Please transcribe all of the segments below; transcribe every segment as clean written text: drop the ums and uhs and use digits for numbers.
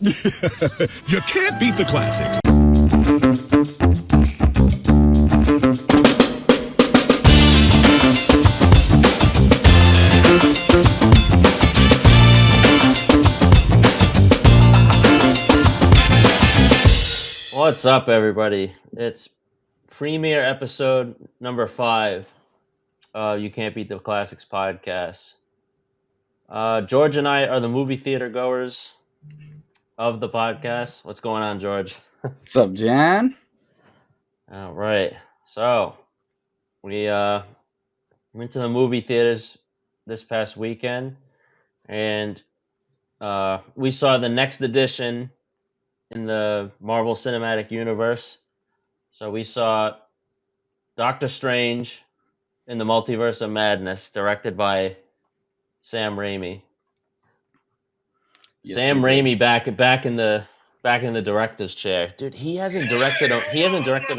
You can't beat the classics. What's up, everybody? It's premiere episode number 5. You Can't Beat the Classics podcast. George and I are the movie theater goers of the podcast. What's going on, George? What's up, Jan? All right. So we went to the movie theaters this past weekend, and we saw the next edition in the Marvel Cinematic Universe. So we saw Doctor Strange in the Multiverse of Madness, directed by Sam Raimi. Yes, Sam we Raimi back in the director's chair, dude. He hasn't directed a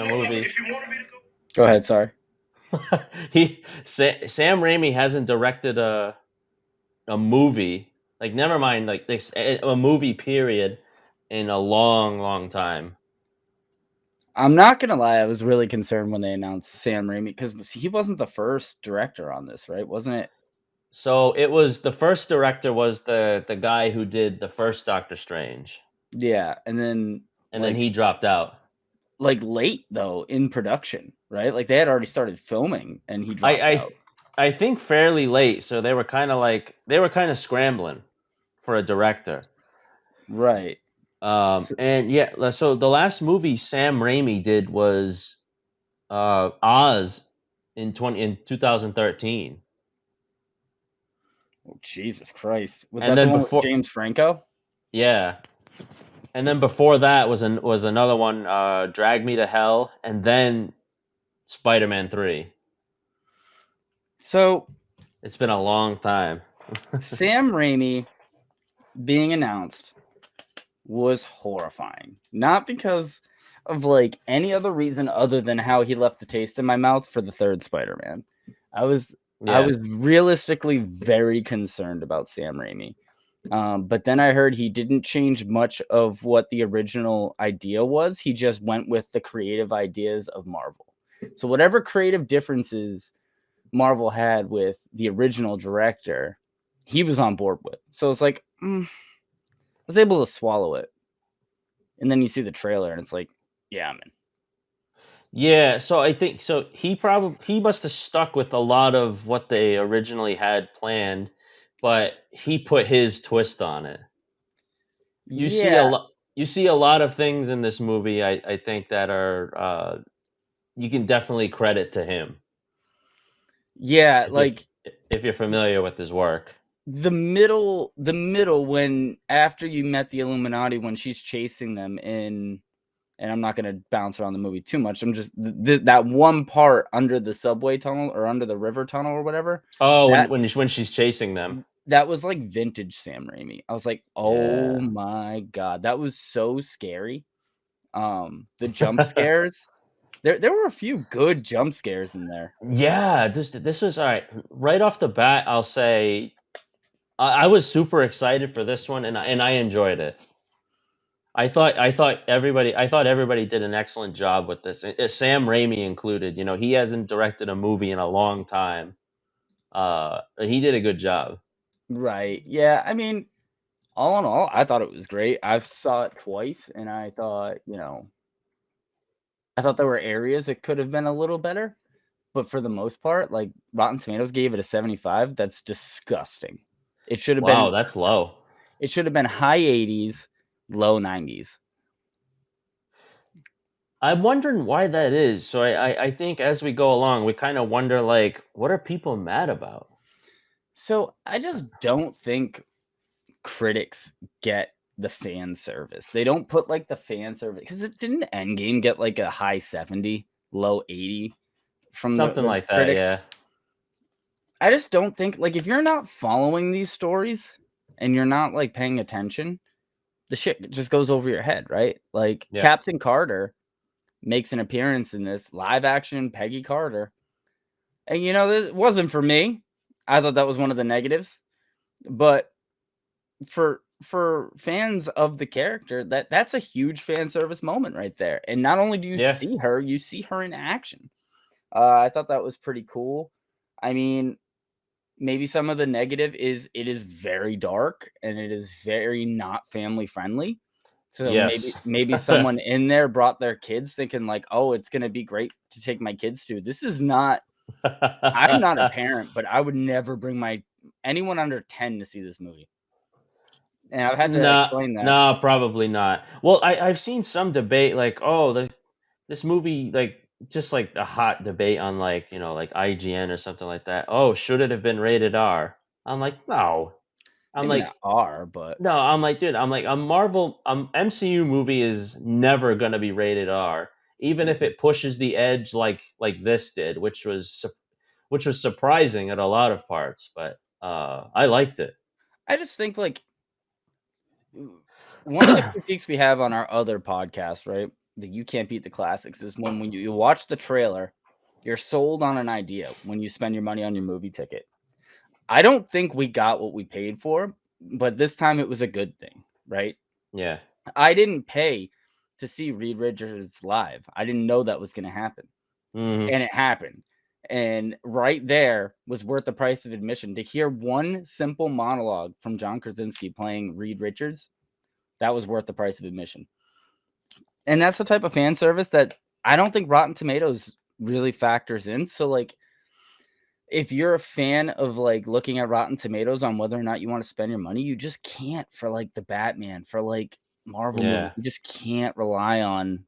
movie. Go ahead. Sorry. Sam Raimi hasn't directed a movie, like, never mind, like, this a movie period, in a long time. I'm not gonna lie. I was really concerned when they announced Sam Raimi because he wasn't the first director on this, right? Wasn't it? So it was, the first director was the guy who did the first Doctor Strange, Yeah, and then then he dropped out. like late though in production, right? Like they had already started filming, and he dropped out. I think fairly late, so they were kind of scrambling for a director. Right. And yeah, so the last movie Sam Raimi did was Oz in 2013. Oh, Jesus Christ! Was And that then the one before, with James Franco? yeah, and then before that was another one, Drag Me to Hell, and then Spider-Man 3. So It's been a long time. Sam Raimi being announced was horrifying. Not because of like any other reason other than how he left the taste in my mouth for the third Spider-Man. I was realistically very concerned about Sam Raimi. But then I heard he didn't change much of what the original idea was. He just went with the creative ideas of Marvel. So whatever creative differences Marvel had with the original director, he was on board with. So it's like, I was able to swallow it. And then you see the trailer and it's like, yeah, man. Yeah, so I think he must have stuck with a lot of what they originally had planned, but he put his twist on it. You see a lot of things in this movie, I think, that are you can definitely credit to him. Yeah, if you're familiar with his work. The middle when after you met the Illuminati, when she's chasing them in, and I'm not going to bounce around the movie too much. I'm just that one part under the subway tunnel or under the river tunnel or whatever. Oh, when she's chasing them. That was like vintage Sam Raimi. I was like, oh my God, that was so scary. The jump scares. There were a few good jump scares in there. Yeah, this was all right. Right off the bat, I'll say I was super excited for this one, and I enjoyed it. I thought everybody did an excellent job with this, Sam Raimi included. You know, he hasn't directed a movie in a long time. He did a good job. Right. Yeah. I mean, all in all, I thought it was great. I saw it twice, and I thought, there were areas it could have been a little better. But for the most part, like, Rotten Tomatoes gave it a 75. That's disgusting. It should have been. Wow, that's low. It should have been high 80s, low 90s. I'm wondering why that is. So I think as we go along, we kind of wonder, like, what are people mad about? So I just don't think critics get the fan service. They don't put like the fan service, because it didn't Endgame get like a high 70, low 80 from something the like critics? that. Yeah. I just don't think, like, if you're not following these stories and you're not like paying attention, the shit just goes over your head, right? Like, Captain Carter makes an appearance in this live action Peggy Carter. And this wasn't for me. I thought that was one of the negatives. But for for fans of the character, that's a huge fan service moment right there. And not only do you Yeah. see her in action. I thought that was pretty cool. I mean, maybe some of the negative is it is very dark and it is very not family friendly. So Yes. maybe someone in there brought their kids thinking like, "Oh, it's going to be great to take my kids to." This is not I'm not a parent, but I would never bring my anyone under 10 to see this movie. And I've had to Nah, explain that. nah, probably not. Well, I've seen some debate like, oh, this movie like just like a hot debate on like like IGN or something like that. Oh, should it have been rated R? I'm like, no. I'm Maybe like, not R, but no. I'm like, dude. I'm like, a Marvel MCU movie is never gonna be rated R, even if mhm. it pushes the edge like this did, which was surprising at a lot of parts. But I liked it. I just think like one of the critiques we have on our other podcast, right? That you can't beat the classics is when you watch the trailer, you're sold on an idea when you spend your money on your movie ticket. I don't think we got what we paid for, but this time it was a good thing, right? Yeah. I didn't pay to see Reed Richards live. I didn't know that was going to happen, Hmm. and it happened. And right there was worth the price of admission to hear one simple monologue from John Krasinski playing Reed Richards. That was worth the price of admission. And that's the type of fan service that I don't think Rotten Tomatoes really factors in. So like if you're a fan of like looking at Rotten Tomatoes on whether or not you want to spend your money, you just can't for like the Batman, for like Marvel movies. Yeah. You just can't rely on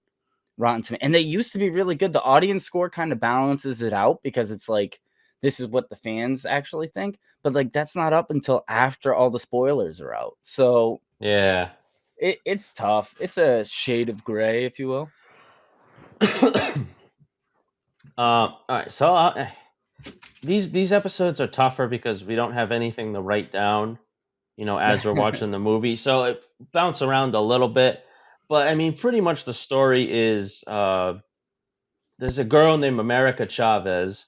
Rotten Tomatoes. And they used to be really good. The audience score kind of balances it out because it's like this is what the fans actually think. But like that's not up until after all the spoilers are out. So Yeah. it's tough. It's a shade of gray, if you will. All right. So these episodes are tougher because we don't have anything to write down, as we're watching the movie. So it bounce around a little bit, but I mean, pretty much the story is there's a girl named America Chavez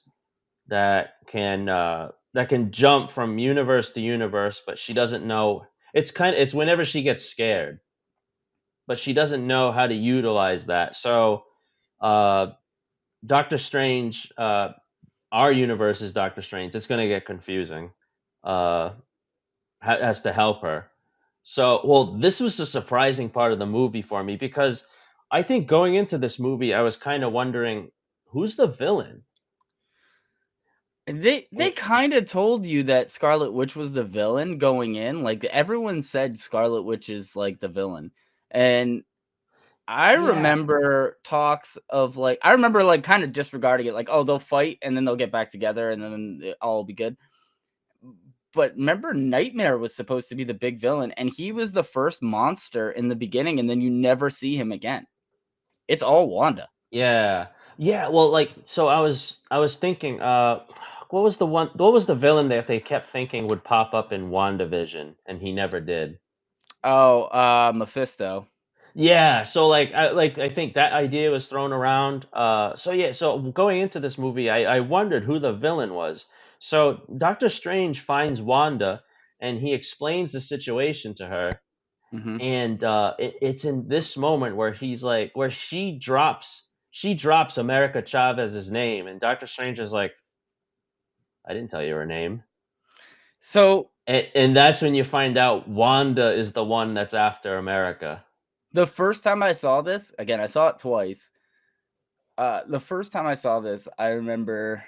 that can jump from universe to universe, but she doesn't know. It's whenever she gets scared, but she doesn't know how to utilize that. So uh, Doctor Strange, our universe is Doctor Strange. It's gonna get confusing. Uh, has to help her. So, well, this was the surprising part of the movie for me because I think going into this movie, I was kind of wondering who's the villain. They Eh, kind of told you that Scarlet Witch was the villain going in. Like everyone said Scarlet Witch is like the villain. And I yeah, remember talks of like I remember like kind of disregarding it like oh they'll fight and then they'll get back together and then it all will be good. But remember Nightmare was supposed to be the big villain and he was the first monster in the beginning and then you never see him again. It's all Wanda. yeah, yeah. Well, like, so I was thinking, what was the villain that they kept thinking would pop up in WandaVision, and he never did. Oh, Mephisto. Yeah, so I think that idea was thrown around. So yeah, so going into this movie, I wondered who the villain was. So Doctor Strange finds Wanda, and he explains the situation to her, Mhm. and it's in this moment where he's like, where she drops America Chavez's name, and Doctor Strange is like, I didn't tell you her name, So and that's when you find out Wanda is the one that's after America. the first time I saw this, again, I saw it twice. The first time I saw this, I remember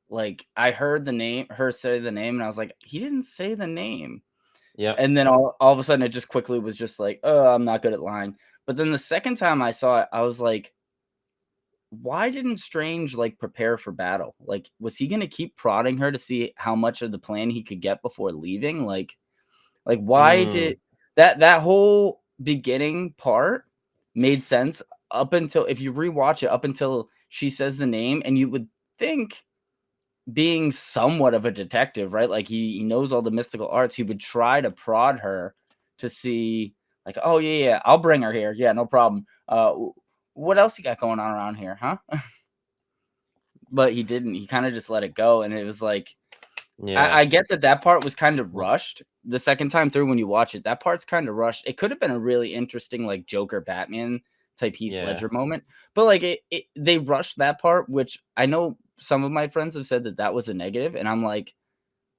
like I heard the name, her say the name, and I was like, he didn't say the name. Yep. And then all of a sudden it just quickly was just like, oh, I'm not good at lying. But then the second time I saw it, I was like, why didn't Strange like prepare for battle? Like, was he gonna keep prodding her to see how much of the plan he could get before leaving? Like why Mm, did that whole beginning part made sense up until if you rewatch it up until she says the name and you would think being somewhat of a detective, right? Like he knows all the mystical arts, he would try to prod her to see like, oh yeah, I'll bring her here. Yeah, no problem. What else you got going on around here, huh? But he didn't. He kind of just let it go and it was like yeah. I get that part was kind of Well, rushed the second time through when you watch it, that part's kind of rushed. It could have been a really interesting like Joker Batman type Heath Yeah. Ledger moment, but like they rushed that part, which I know some of my friends have said that was a negative, and I'm like,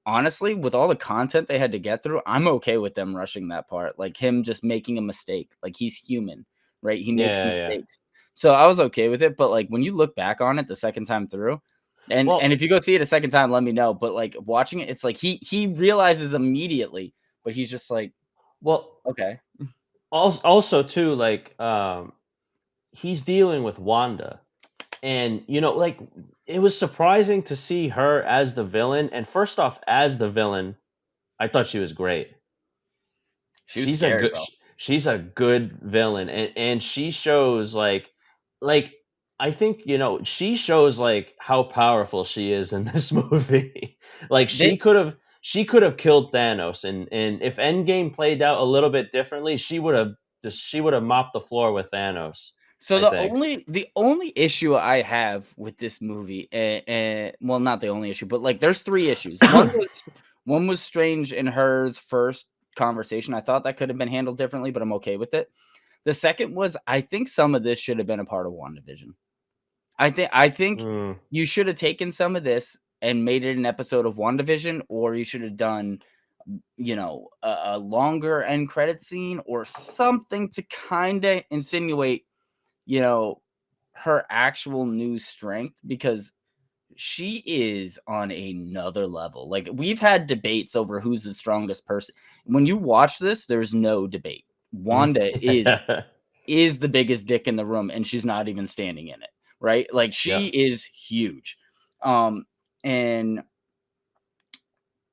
honestly, with all the content they had to get through, I'm okay with them rushing that part. Like him just making a mistake. Like he's human, right? He makes Yeah, yeah. mistakes. So I was okay with it. But like when you look back on it the second time through, and Well, if you go see it a second time, let me know. But like watching it, it's like he realizes immediately, but he's just like, well, okay. also too, like, he's dealing with Wanda, and like, it was surprising to see her as the villain. And first off, as the villain, I thought she was great. She was She's a scary, good bro. she's a good villain, and she shows like I think she shows like how powerful she is in this movie. Like They, she could have killed Thanos, and if Endgame played out a little bit differently, she would have mopped the floor with Thanos, So I think. the only issue I have with this movie, and well, not the only issue, but like there's three issues. One was Strange in her's first conversation. I thought that could have been handled differently, but I'm okay with it. The second was I think some of this should have been a part of WandaVision. I think Mm, you should have taken some of this and made it an episode of WandaVision, or you should have done a longer end credit scene or something to kind of insinuate you know, her actual new strength because she is on another level. Like we've had debates over who's the strongest person. When you watch this, there's no debate. mm. Wanda is the biggest dick in the room and she's not even standing in it, right? Like Yeah. she is huge. And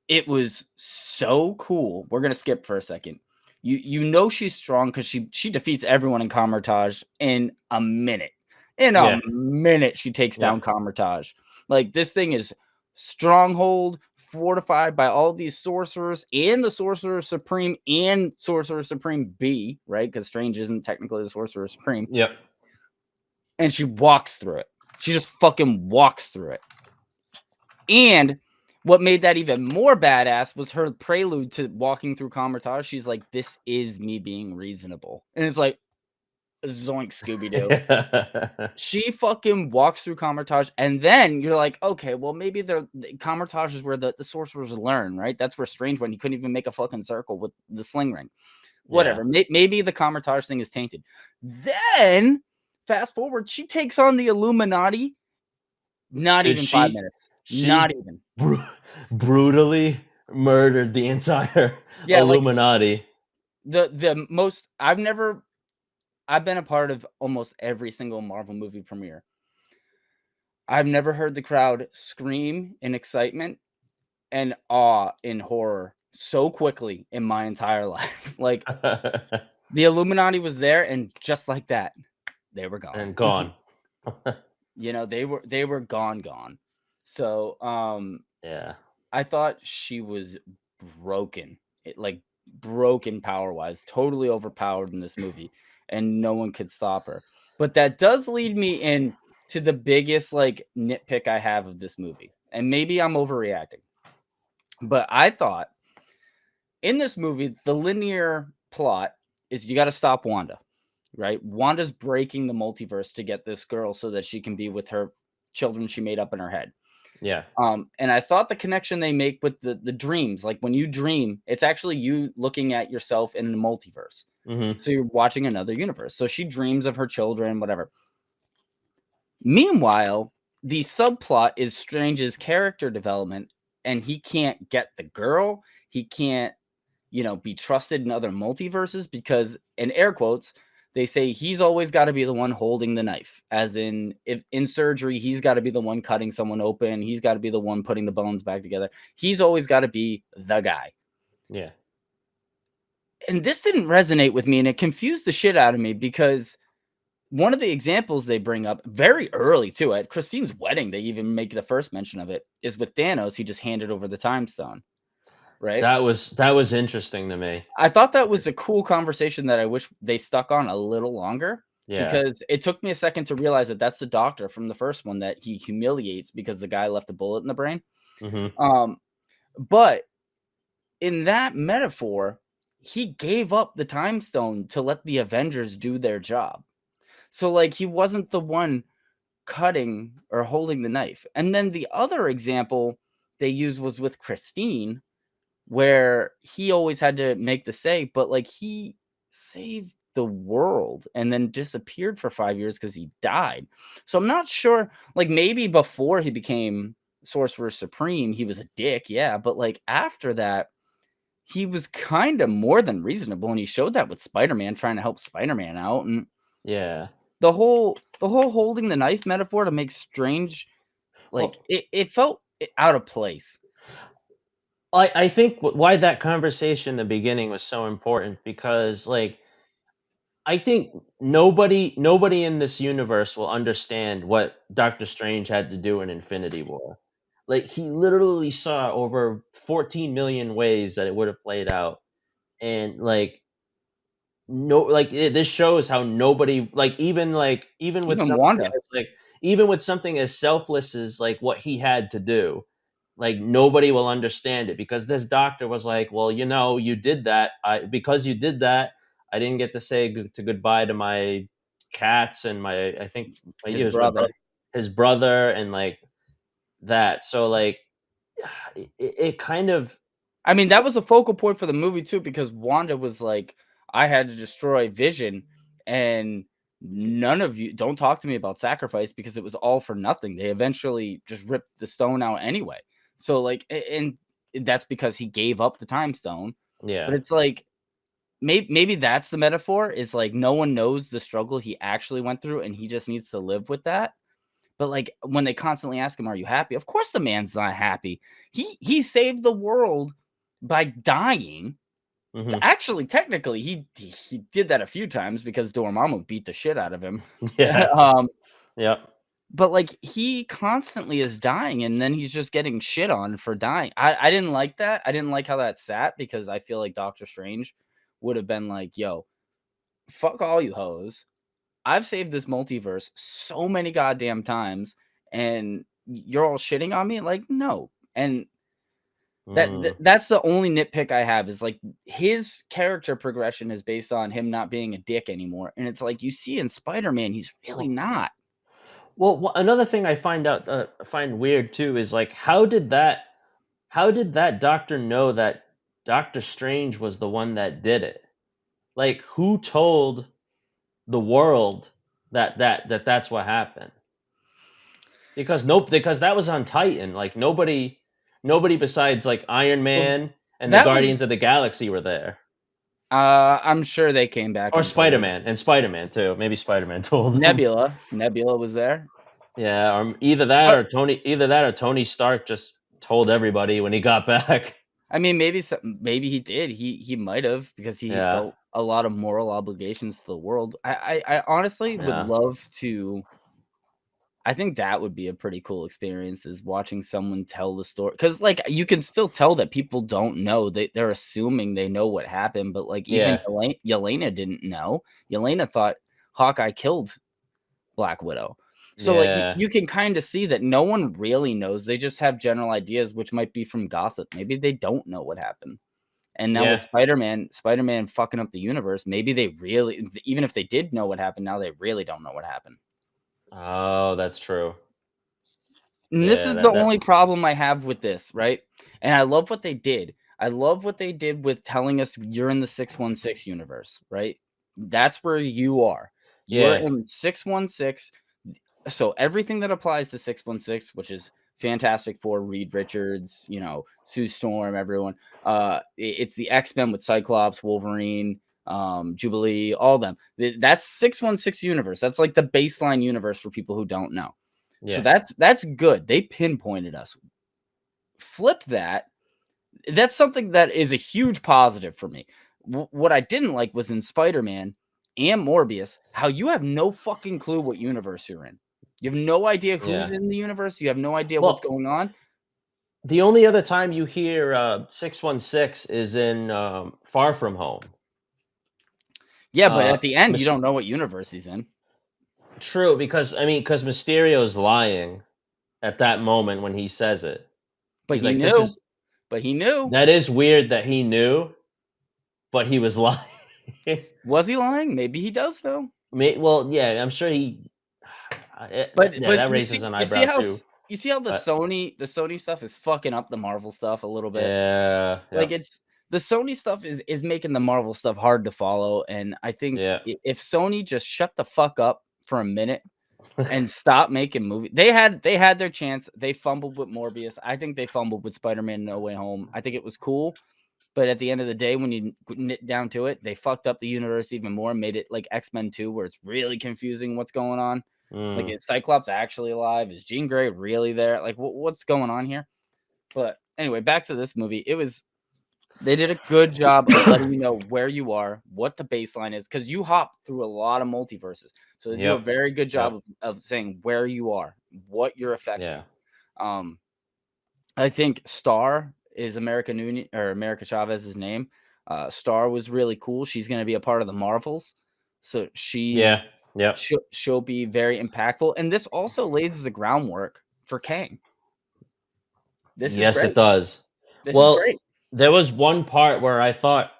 it was so cool. We're gonna skip for a second. You know she's strong because she defeats everyone in Kamar-Taj in a minute. In a Yeah. minute, she takes Yeah. down Kamar-Taj. Like this thing is stronghold, fortified by all these sorcerers and the Sorcerer Supreme and Sorcerer Supreme B, right? Because Strange isn't technically the Sorcerer Supreme, Yep. and she walks through it. She just fucking walks through it. And what made that even more badass was her prelude to walking through Kamar-Taj. She's like, "This is me being reasonable," and it's like, zoink, Scooby Doo. She fucking walks through Kamar-Taj, and then you're like, okay, well maybe the Kamar-Taj is where the sorcerers learn, right? That's where Strange went. He couldn't even make a fucking circle with the sling ring. Yeah. Whatever. Maybe the Kamar-Taj thing is tainted. Then fast forward, she takes on the Illuminati. Not Dude, even 5 she minutes. Not she even. bru- brutally murdered the entire Yeah, like Illuminati. the most I've been a part of almost every single Marvel movie premiere. I've never heard the crowd scream in excitement and awe in horror so quickly in my entire life. Like the Illuminati was there and just like that, they were gone. And gone. They were gone. So Yeah. I thought she was broken. Like broken power wise, totally overpowered in this movie, and no one could stop her. But that does lead me in to the biggest like nitpick I have of this movie. And maybe I'm overreacting. But I thought in this movie, the linear plot is you got to stop Wanda, right? Wanda's breaking the multiverse to get this girl so that she can be with her children she made up in her head. Yeah. And I thought the connection they make with the dreams, like when you dream, it's actually you looking at yourself in the multiverse. Hmm. So you're watching another universe. So she dreams of her children, whatever. Meanwhile, the subplot is Strange's character development, and he can't get the girl. He can't, be trusted in other multiverses because, in air quotes, they say he's always got to be the one holding the knife. As in, if in surgery, he's got to be the one cutting someone open. He's got to be the one putting the bones back together. He's always got to be the guy. Yeah. And this didn't resonate with me, and it confused the shit out of me because one of the examples they bring up very early too at Christine's wedding, they even make the first mention of it, is with Thanos. He just handed over the time stone, right? That was interesting to me. I thought that was a cool conversation that I wish they stuck on a little longer Yeah. because it took me a second to realize that that's the doctor from the first one that he humiliates because the guy left a bullet in the brain. Hmm. But in that metaphor, he gave up the time stone to let the Avengers do their job. So like he wasn't the one cutting or holding the knife. And then the other example they used was with Christine, where he always had to make the say, but like he saved the world and then disappeared for 5 years because he died. So I'm not sure, like maybe before he became Sorcerer Supreme, he was a dick, yeah, but like after that, he was kind of more than reasonable, and he showed that with Spider-Man trying to help Spider-Man out, and Yeah. the whole holding the knife metaphor to make Strange, like Well, it felt out of place. I think why that conversation in the beginning was so important because like I think nobody in this universe will understand what Doctor Strange had to do in Infinity War. Like he literally saw over 14 million ways that it would have played out, and like no, like this shows how nobody even with Even something Wanda, as like even with something as selfless as like what he had to do, like nobody will understand it because this doctor was like, well, you did that. Because you did that, I didn't get to say goodbye to my cats and my I think his it was my brother. his brother and like that. So like it kind of I mean, that was a focal point for the movie too, because Wanda was like, I had to destroy Vision, and none of you don't talk to me about sacrifice because it was all for nothing. They eventually just ripped the stone out anyway. So like, and that's because he gave up the time stone. But yeah it's like maybe that's the metaphor, is like no one knows the struggle he actually went through, and he just needs to live with that. But like when they constantly ask him, "Are you happy?" Of course, the man's not happy. He saved the world by dying. hmm Actually, technically, he did that a few times because Dormammu beat the shit out of him. yeah um, yep but like he constantly is dying, and then he's just getting shit on for dying. I didn't like that. I didn't like how that sat, because I feel like Doctor Strange would have been like, "Yo, fuck all you hoes. I've saved this multiverse so many goddamn times, and you're all shitting on me." Like, no. And mm. that's the only nitpick I have, is like his character progression is based on him not being a dick anymore. And it's like you see in Spider-Man, he's really not. Well, another thing I find weird too is like how did that doctor know that Doctor Strange was the one that did it? Like who told the world that's what happened? Because nope, because that was on Titan. Like nobody besides like Iron Well, Man and the that was Guardians of the Galaxy were there. I'm sure they came back Or and told. Spider-Man too. Maybe Spider-Man told them. Nebula was there. Yeah, or But Either that or Tony Stark just told everybody when he got back. I mean, maybe he did. He might have, because he Yeah, felt a lot of moral obligations to the world. I honestly would yeah, love to. I think that would be a pretty cool experience, is watching someone tell the story, because like you can still tell that people don't know. They're assuming they know what happened, but like even yeah, Yelena didn't know. Yelena thought Hawkeye killed Black Widow. So like yeah, you can kind of see that no one really knows. They just have general ideas, which might be from gossip. Maybe they don't know what happened. And now with yeah. Spider-Man fucking up the universe, maybe they really, even if they did know what happened, now they really don't know what happened. Oh, that's true. And this Yeah, is the that only problem I have with this, right? And I love what they did. I love what they did with telling us you're in the 616 universe, right? That's where you are. You're yeah, in 616. So everything that applies to 616, which is Fantastic Four, Reed Richards, Sue Storm, everyone. It's the X-Men with Cyclops, Wolverine, Jubilee, all of them. That's 616 universe. That's like the baseline universe for people who don't know. So yeah, that's good. They pinpointed us. Flip that. That's something that is a huge positive for me. What I didn't like was in Spider-Man and Morbius, how you have no fucking clue what universe you're in. You have no idea who's yeah. in the universe. You have no idea what's Well, going on. the only other time you hear 616 is in Far From Home. Yeah, but Uh, at the end, you Mys- don't know what universe he's in. True, because I mean, because Mysterio's lying at that moment when he says it. But He's he like, "This knew. is." but he knew. That is weird that he knew, but he was lying. Was he lying? Maybe he does know. Well, yeah, I'm sure he. Yeah, But that raises an you see eyebrow how too. the But Sony stuff is fucking up the Marvel stuff a little bit. yeah, Like, yep, it's the Sony stuff is making the Marvel stuff hard to follow, and I think yeah. if Sony just shut the fuck up for a minute and stop making movies. They had their chance. They fumbled with Morbius. I think they fumbled with Spider-Man No Way Home. I think it was cool, but at the end of the day, when you nit down to it, they fucked up the universe even more, made it like X-Men 2, where it's really confusing what's going on. Like, Mm, is Cyclops actually alive? Is Jean Grey really there? Like, what's going on here? But anyway, back to this movie. They did a good job of letting you know where you are, what the baseline is, because you hop through a lot of multiverses. So they do a yep, very good job yep, of saying where you are, what you're affecting. yeah, Um, I think Star is America Nunez, or America Chavez's name. Star was really cool. She's going to be a part of the Marvels, so yeah, yep. she'll be very impactful. And this also lays the groundwork for Kang. This is Yes, it great. does. This is Well, great. there was one part where I thought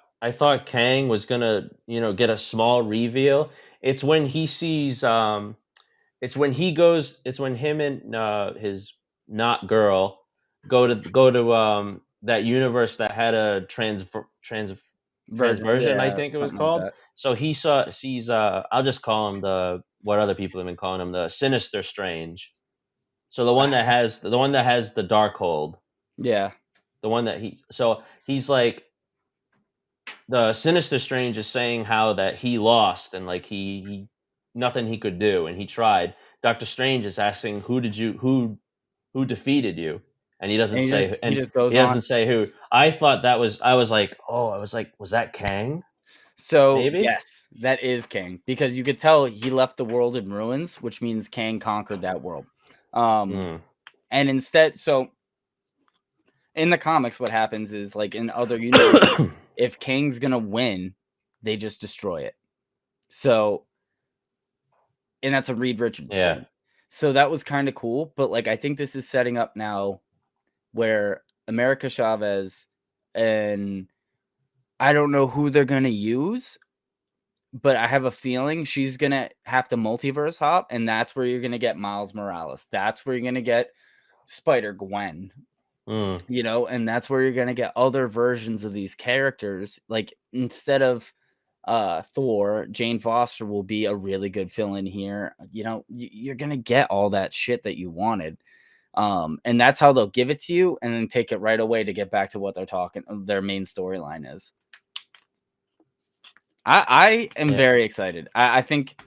Kang was gonna, get a small reveal. It's when he sees it's when him and his not girl go to that universe that had a Virgin, transversion, I yeah, think it was something like called. that. So he sees I'll just call him the what other people have been calling him, the Sinister Strange. So the one that has the Darkhold, Yeah. the one that he's like, the Sinister Strange is saying how that he lost, and like he nothing he could do, and he tried. Doctor Strange is asking, who defeated you, and he doesn't And say, he and just goes he on. doesn't say who. I was like, was that Kang? So, Maybe. yes, that is Kang, because you could tell he left the world in ruins, which means Kang conquered that world. Mm. And instead, so in the comics, what happens is, like, in other universes, if Kang's gonna win, they just destroy it. So, and that's a Reed Richards Yeah. thing. So that was kind of cool, but like, I think this is setting up now where America Chavez, and I don't know who they're gonna use, but I have a feeling she's gonna have to multiverse hop, and that's where you're gonna get Miles Morales. That's where you're gonna get Spider Gwen, Mm. and that's where you're gonna get other versions of these characters. Like, instead of Thor, Jane Foster will be a really good fill-in here. You're gonna get all that shit that you wanted. And that's how they'll give it to you, and then take it right away to get back to what their main storyline is. I am Yeah. very excited. I think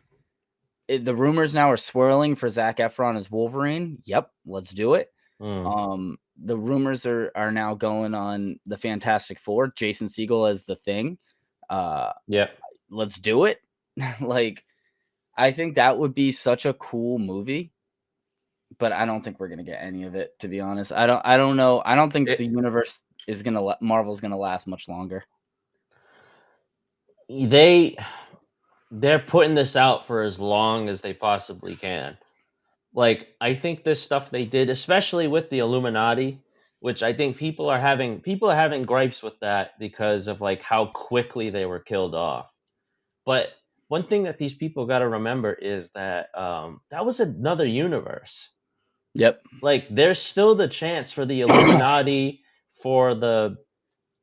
the rumors now are swirling for Zac Efron as Wolverine. Yep, let's do it. Mm. The rumors are now going on the Fantastic Four, Jason Segel as the Thing. Yeah. Let's do it. Like, I think that would be such a cool movie, but I don't think we're gonna get any of it, to be honest. I don't know. I don't think the It, universe is Marvel's gonna last much longer. they they're putting this out for as long as they possibly can. Like, I think this stuff they did, especially with the Illuminati, which I think people are having gripes with that because of like how quickly they were killed off. But one thing that these people got to remember is that that was another universe. Yep. Like, there's still the chance for the Illuminati, for the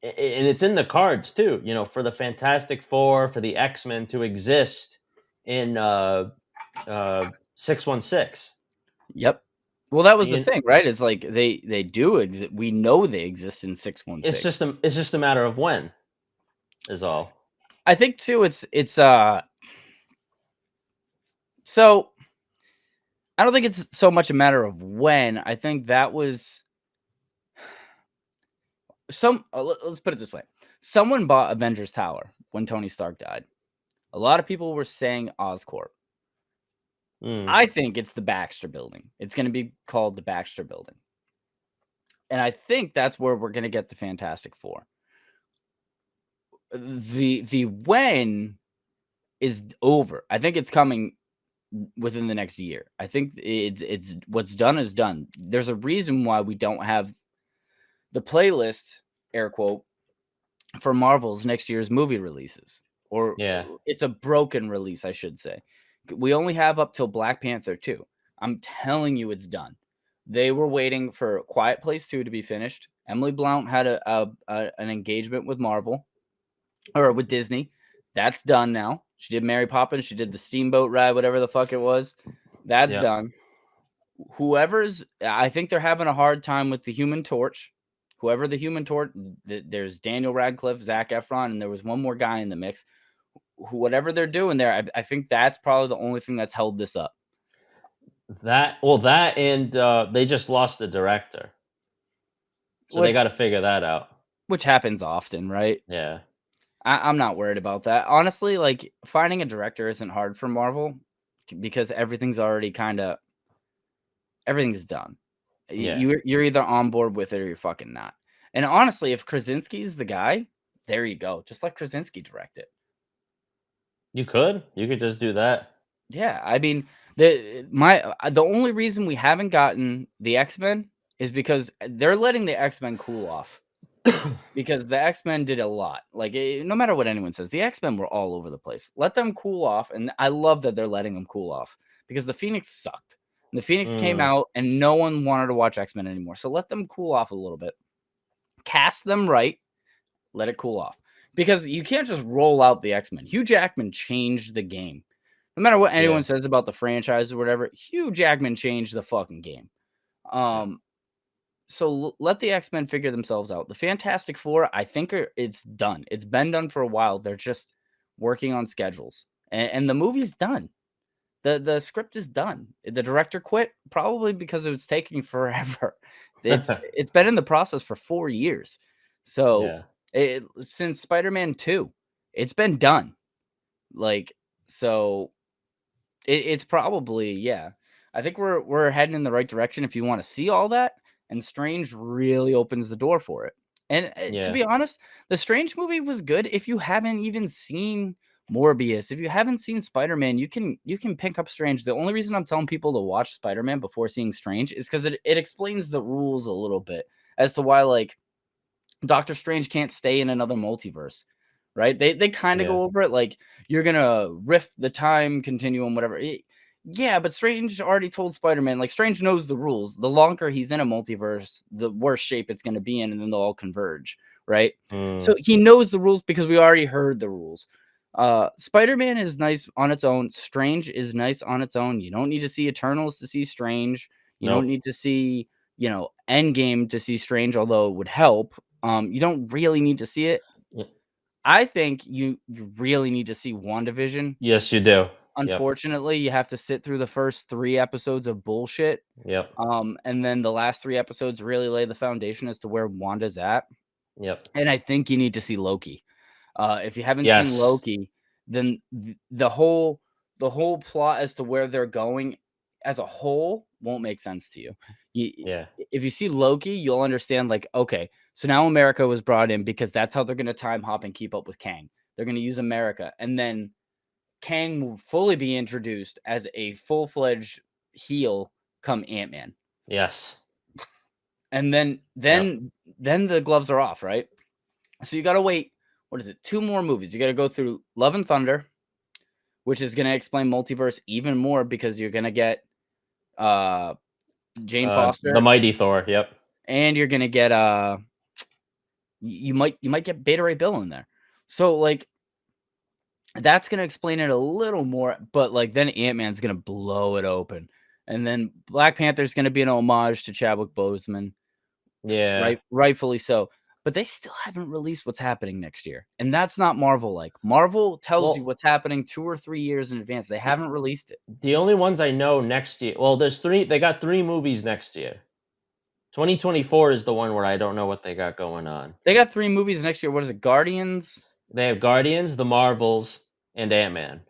and it's in the cards too, for the Fantastic Four, for the X-Men to exist in 616. Yep. Well, that was the You, thing, right? Is like, they do exist. We know they exist in it's 616. just a matter of when, is all. I think too. It's so I don't think it's so much a matter of when. I think that was let's put it this way. Someone bought Avengers Tower when Tony Stark died. A lot of people were saying Oscorp. Mm, I think it's the Baxter Building. It's going to be called the Baxter Building. And I think that's where we're going to get the Fantastic Four. The when is over. I think it's coming within the next year. I think it's what's done is done. There's a reason why we don't have the playlist, air quote, for Marvel's next year's movie releases, or Yeah. it's a broken release, I should say. We only have up till Black Panther 2. I'm telling you, it's done. They were waiting for Quiet Place 2 to be finished. Emily Blount had an engagement with Marvel or with Disney. That's done now. She did Mary Poppins. She did the Steamboat Ride, whatever the fuck it was. That's Yep. done. I think they're having a hard time with the Human Torch. Whoever the Human Torch, there's Daniel Radcliffe, Zac Efron, and there was one more guy in the mix. Whatever they're doing there, I think that's probably the only thing that's held this up. That and they just lost the director, so they Which got to figure that out. which happens often, right? Yeah. I'm not worried about that. Honestly, like finding a director isn't hard for Marvel because everything's already everything's done. Yeah. You're either on board with it or you're fucking not. And honestly, if Krasinski's the guy, there you go. Just let Krasinski direct it. You could just do that. Yeah, I mean, the only reason we haven't gotten the X-Men is because they're letting the X-Men cool off. Because the X-Men did a lot. Like, no matter what anyone says, the X-Men were all over the place. Let them cool off, and I love that they're letting them cool off because the Phoenix sucked. And the Phoenix came out, and no one wanted to watch X-Men anymore. So let them cool off a little bit. Cast them right. Let it cool off. Because you can't just roll out the X-Men. Hugh Jackman changed the game. No matter what anyone says about the franchise or whatever, Hugh Jackman changed the fucking game. So let the X-Men figure themselves out. The Fantastic Four, I think it's done. It's been done for a while. They're just working on schedules. And the movie's done. The script is done. The director quit probably because it was taking forever. It's been in the process for 4 years. So since Spider-Man 2, it's been done. Like, so it's probably, yeah. I think we're heading in the right direction if you want to see all that. And Strange really opens the door for it. And to be honest, the Strange movie was good. If you haven't even seen Morbius, if you haven't seen Spider-Man, you can pick up Strange. The only reason I'm telling people to watch Spider-Man before seeing Strange is because it explains the rules a little bit as to why, like, Doctor Strange can't stay in another multiverse, right? They kind of go over it, like, you're gonna rift the time continuum, whatever. Yeah, but Strange already told Spider-Man, like, Strange knows the rules. The longer he's in a multiverse, the worse shape it's going to be in, and then they'll all converge, right? So he knows the rules because we already heard the rules. Spider-Man is nice on its own. Strange is nice on its own. You don't need to see Eternals to see Strange. You don't need to see, Endgame to see Strange, although it would help. You don't really need to see it. I think you really need to see WandaVision. Yes, you do. Unfortunately, you have to sit through the first 3 episodes of bullshit. Yep. And then the last 3 episodes really lay the foundation as to where Wanda's at. Yep. And I think you need to see Loki. If you haven't seen Loki, then the whole plot as to where they're going as a whole won't make sense to you. If you see Loki, you'll understand, like, okay, so now America was brought in because that's how they're going to time hop and keep up with Kang. They're going to use America. And then Kang will fully be introduced as a full-fledged heel come Ant-Man. Yes. And then the gloves are off, right? So you got to wait, 2 more movies. You got to go through Love and Thunder, which is going to explain multiverse even more because you're going to get Jane Foster. The Mighty Thor, yep. And you're going to get you might get Beta Ray Bill in there. So, like, that's going to explain it a little more, but, like, then Ant-Man's going to blow it open. And then Black Panther's going to be an homage to Chadwick Boseman. Yeah. Rightfully so. But they still haven't released what's happening next year. And that's not Marvel-like. Marvel tells you what's happening 2 or 3 years in advance. They haven't released it. The only ones I know next year, well, there's 3, they got 3 movies next year. 2024 is the one where I don't know what they got going on. They got 3 movies next year. What is it? Guardians? They have Guardians, The Marvels, and Ant-Man.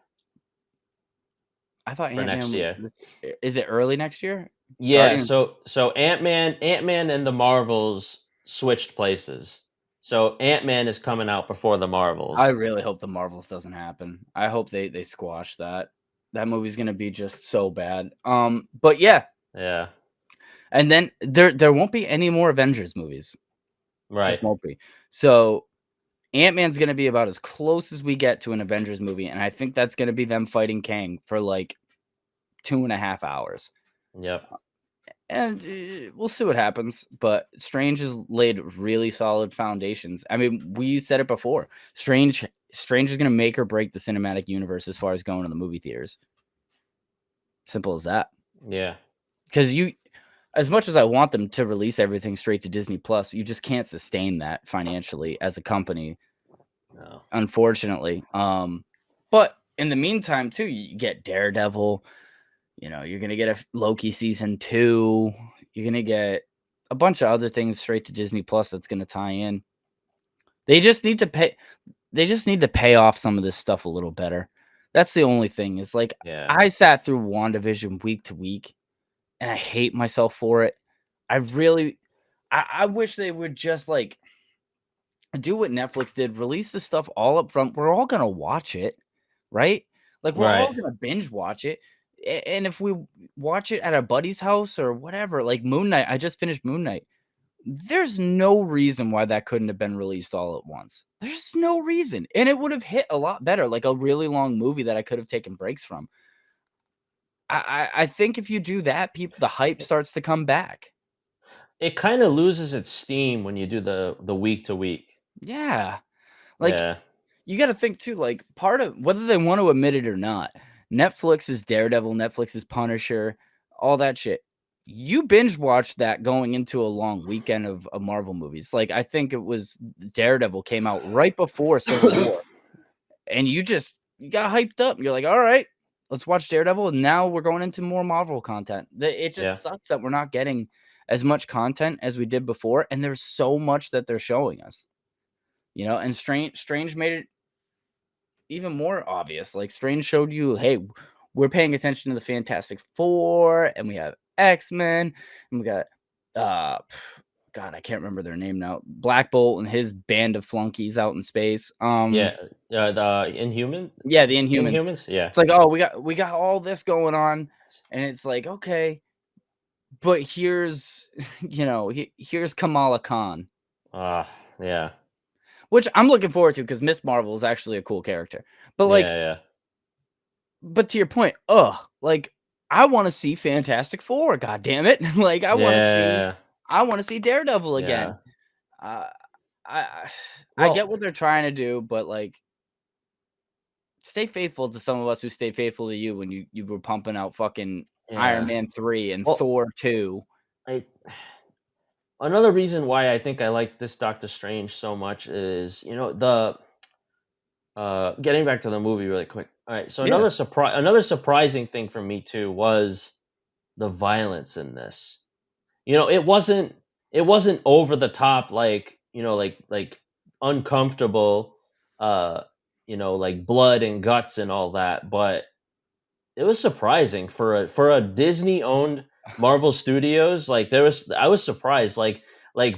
I thought Ant-Man was is it early next year? Yeah, Guardians. So Ant-Man and The Marvels switched places. So Ant-Man is coming out before The Marvels. I really hope The Marvels doesn't happen. I hope they squash that. That movie's going to be just so bad. But yeah. Yeah. And then there won't be any more Avengers movies. Right. Just won't be. So Ant-Man's gonna be about as close as we get to an Avengers movie, and I think that's gonna be them fighting Kang for like 2.5 hours. Yep. And we'll see what happens. But Strange has laid really solid foundations. I mean, we said it before. Strange is gonna make or break the cinematic universe as far as going to the movie theaters. Simple as that. Yeah. Because as much as I want them to release everything straight to Disney Plus, you just can't sustain that financially as a company, No. unfortunately. But in the meantime, too, you get Daredevil. You're gonna get a Loki season 2. You're gonna get a bunch of other things straight to Disney Plus that's gonna tie in. They just need to pay. They just need to pay off some of this stuff a little better. That's the only thing. Is like Yeah. I sat through WandaVision week to week, and I hate myself for it. I really, I wish they would just like do what Netflix did, release the stuff all up front. We're all gonna watch it, right? Like we're all Right. gonna binge watch it. And if we watch it at a buddy's house or whatever, like Moon Knight, I just finished Moon Knight. There's no reason why that couldn't have been released all at once. There's no reason. And it would have hit a lot better, like a really long movie that I could have taken breaks from. I think if you do that, the hype starts to come back. It kind of loses its steam when you do the week to week. Yeah. Like Yeah. you got to think too, like part of whether they want to admit it or not, Netflix is Daredevil, Netflix is Punisher, all that shit. You binge watched that going into a long weekend of Marvel movies. Like I think it was Daredevil came out right before Civil War, and you got hyped up. You're like, all right, let's watch Daredevil. And now we're going into more Marvel content. It Yeah. just sucks that we're not getting as much content as we did before, and there's so much that they're showing us. And Strange made it even more obvious. Like Strange showed you, hey, we're paying attention to the Fantastic Four, and we have X-Men, and we got God, I can't remember their name now. Black Bolt and his band of flunkies out in space. Yeah. The Inhuman. Yeah, the Inhumans. Inhumans. Yeah. It's like, oh, we got all this going on, and it's like, okay, but here's here's Kamala Khan, Yeah. which I'm looking forward to because Miss Marvel is actually a cool character. But Yeah. like, Yeah. but to your point, like I want to see Fantastic Four. God damn it! Like Yeah. I want to see Daredevil again. Yeah. Uh, I I get Well. what they're trying to do, but like, stay faithful to some of us who stayed faithful to you when you were pumping out fucking Iron Yeah. Man 3 and Well. Thor 2. I Another reason why I think I like this Doctor Strange so much is the getting back to the movie really quick. All right, so Yeah, another surprising thing for me too was the violence in this. It wasn't over the top like like uncomfortable, uh, like blood and guts and all that, but it was surprising for a Disney owned Marvel Studios. Like I was surprised. Like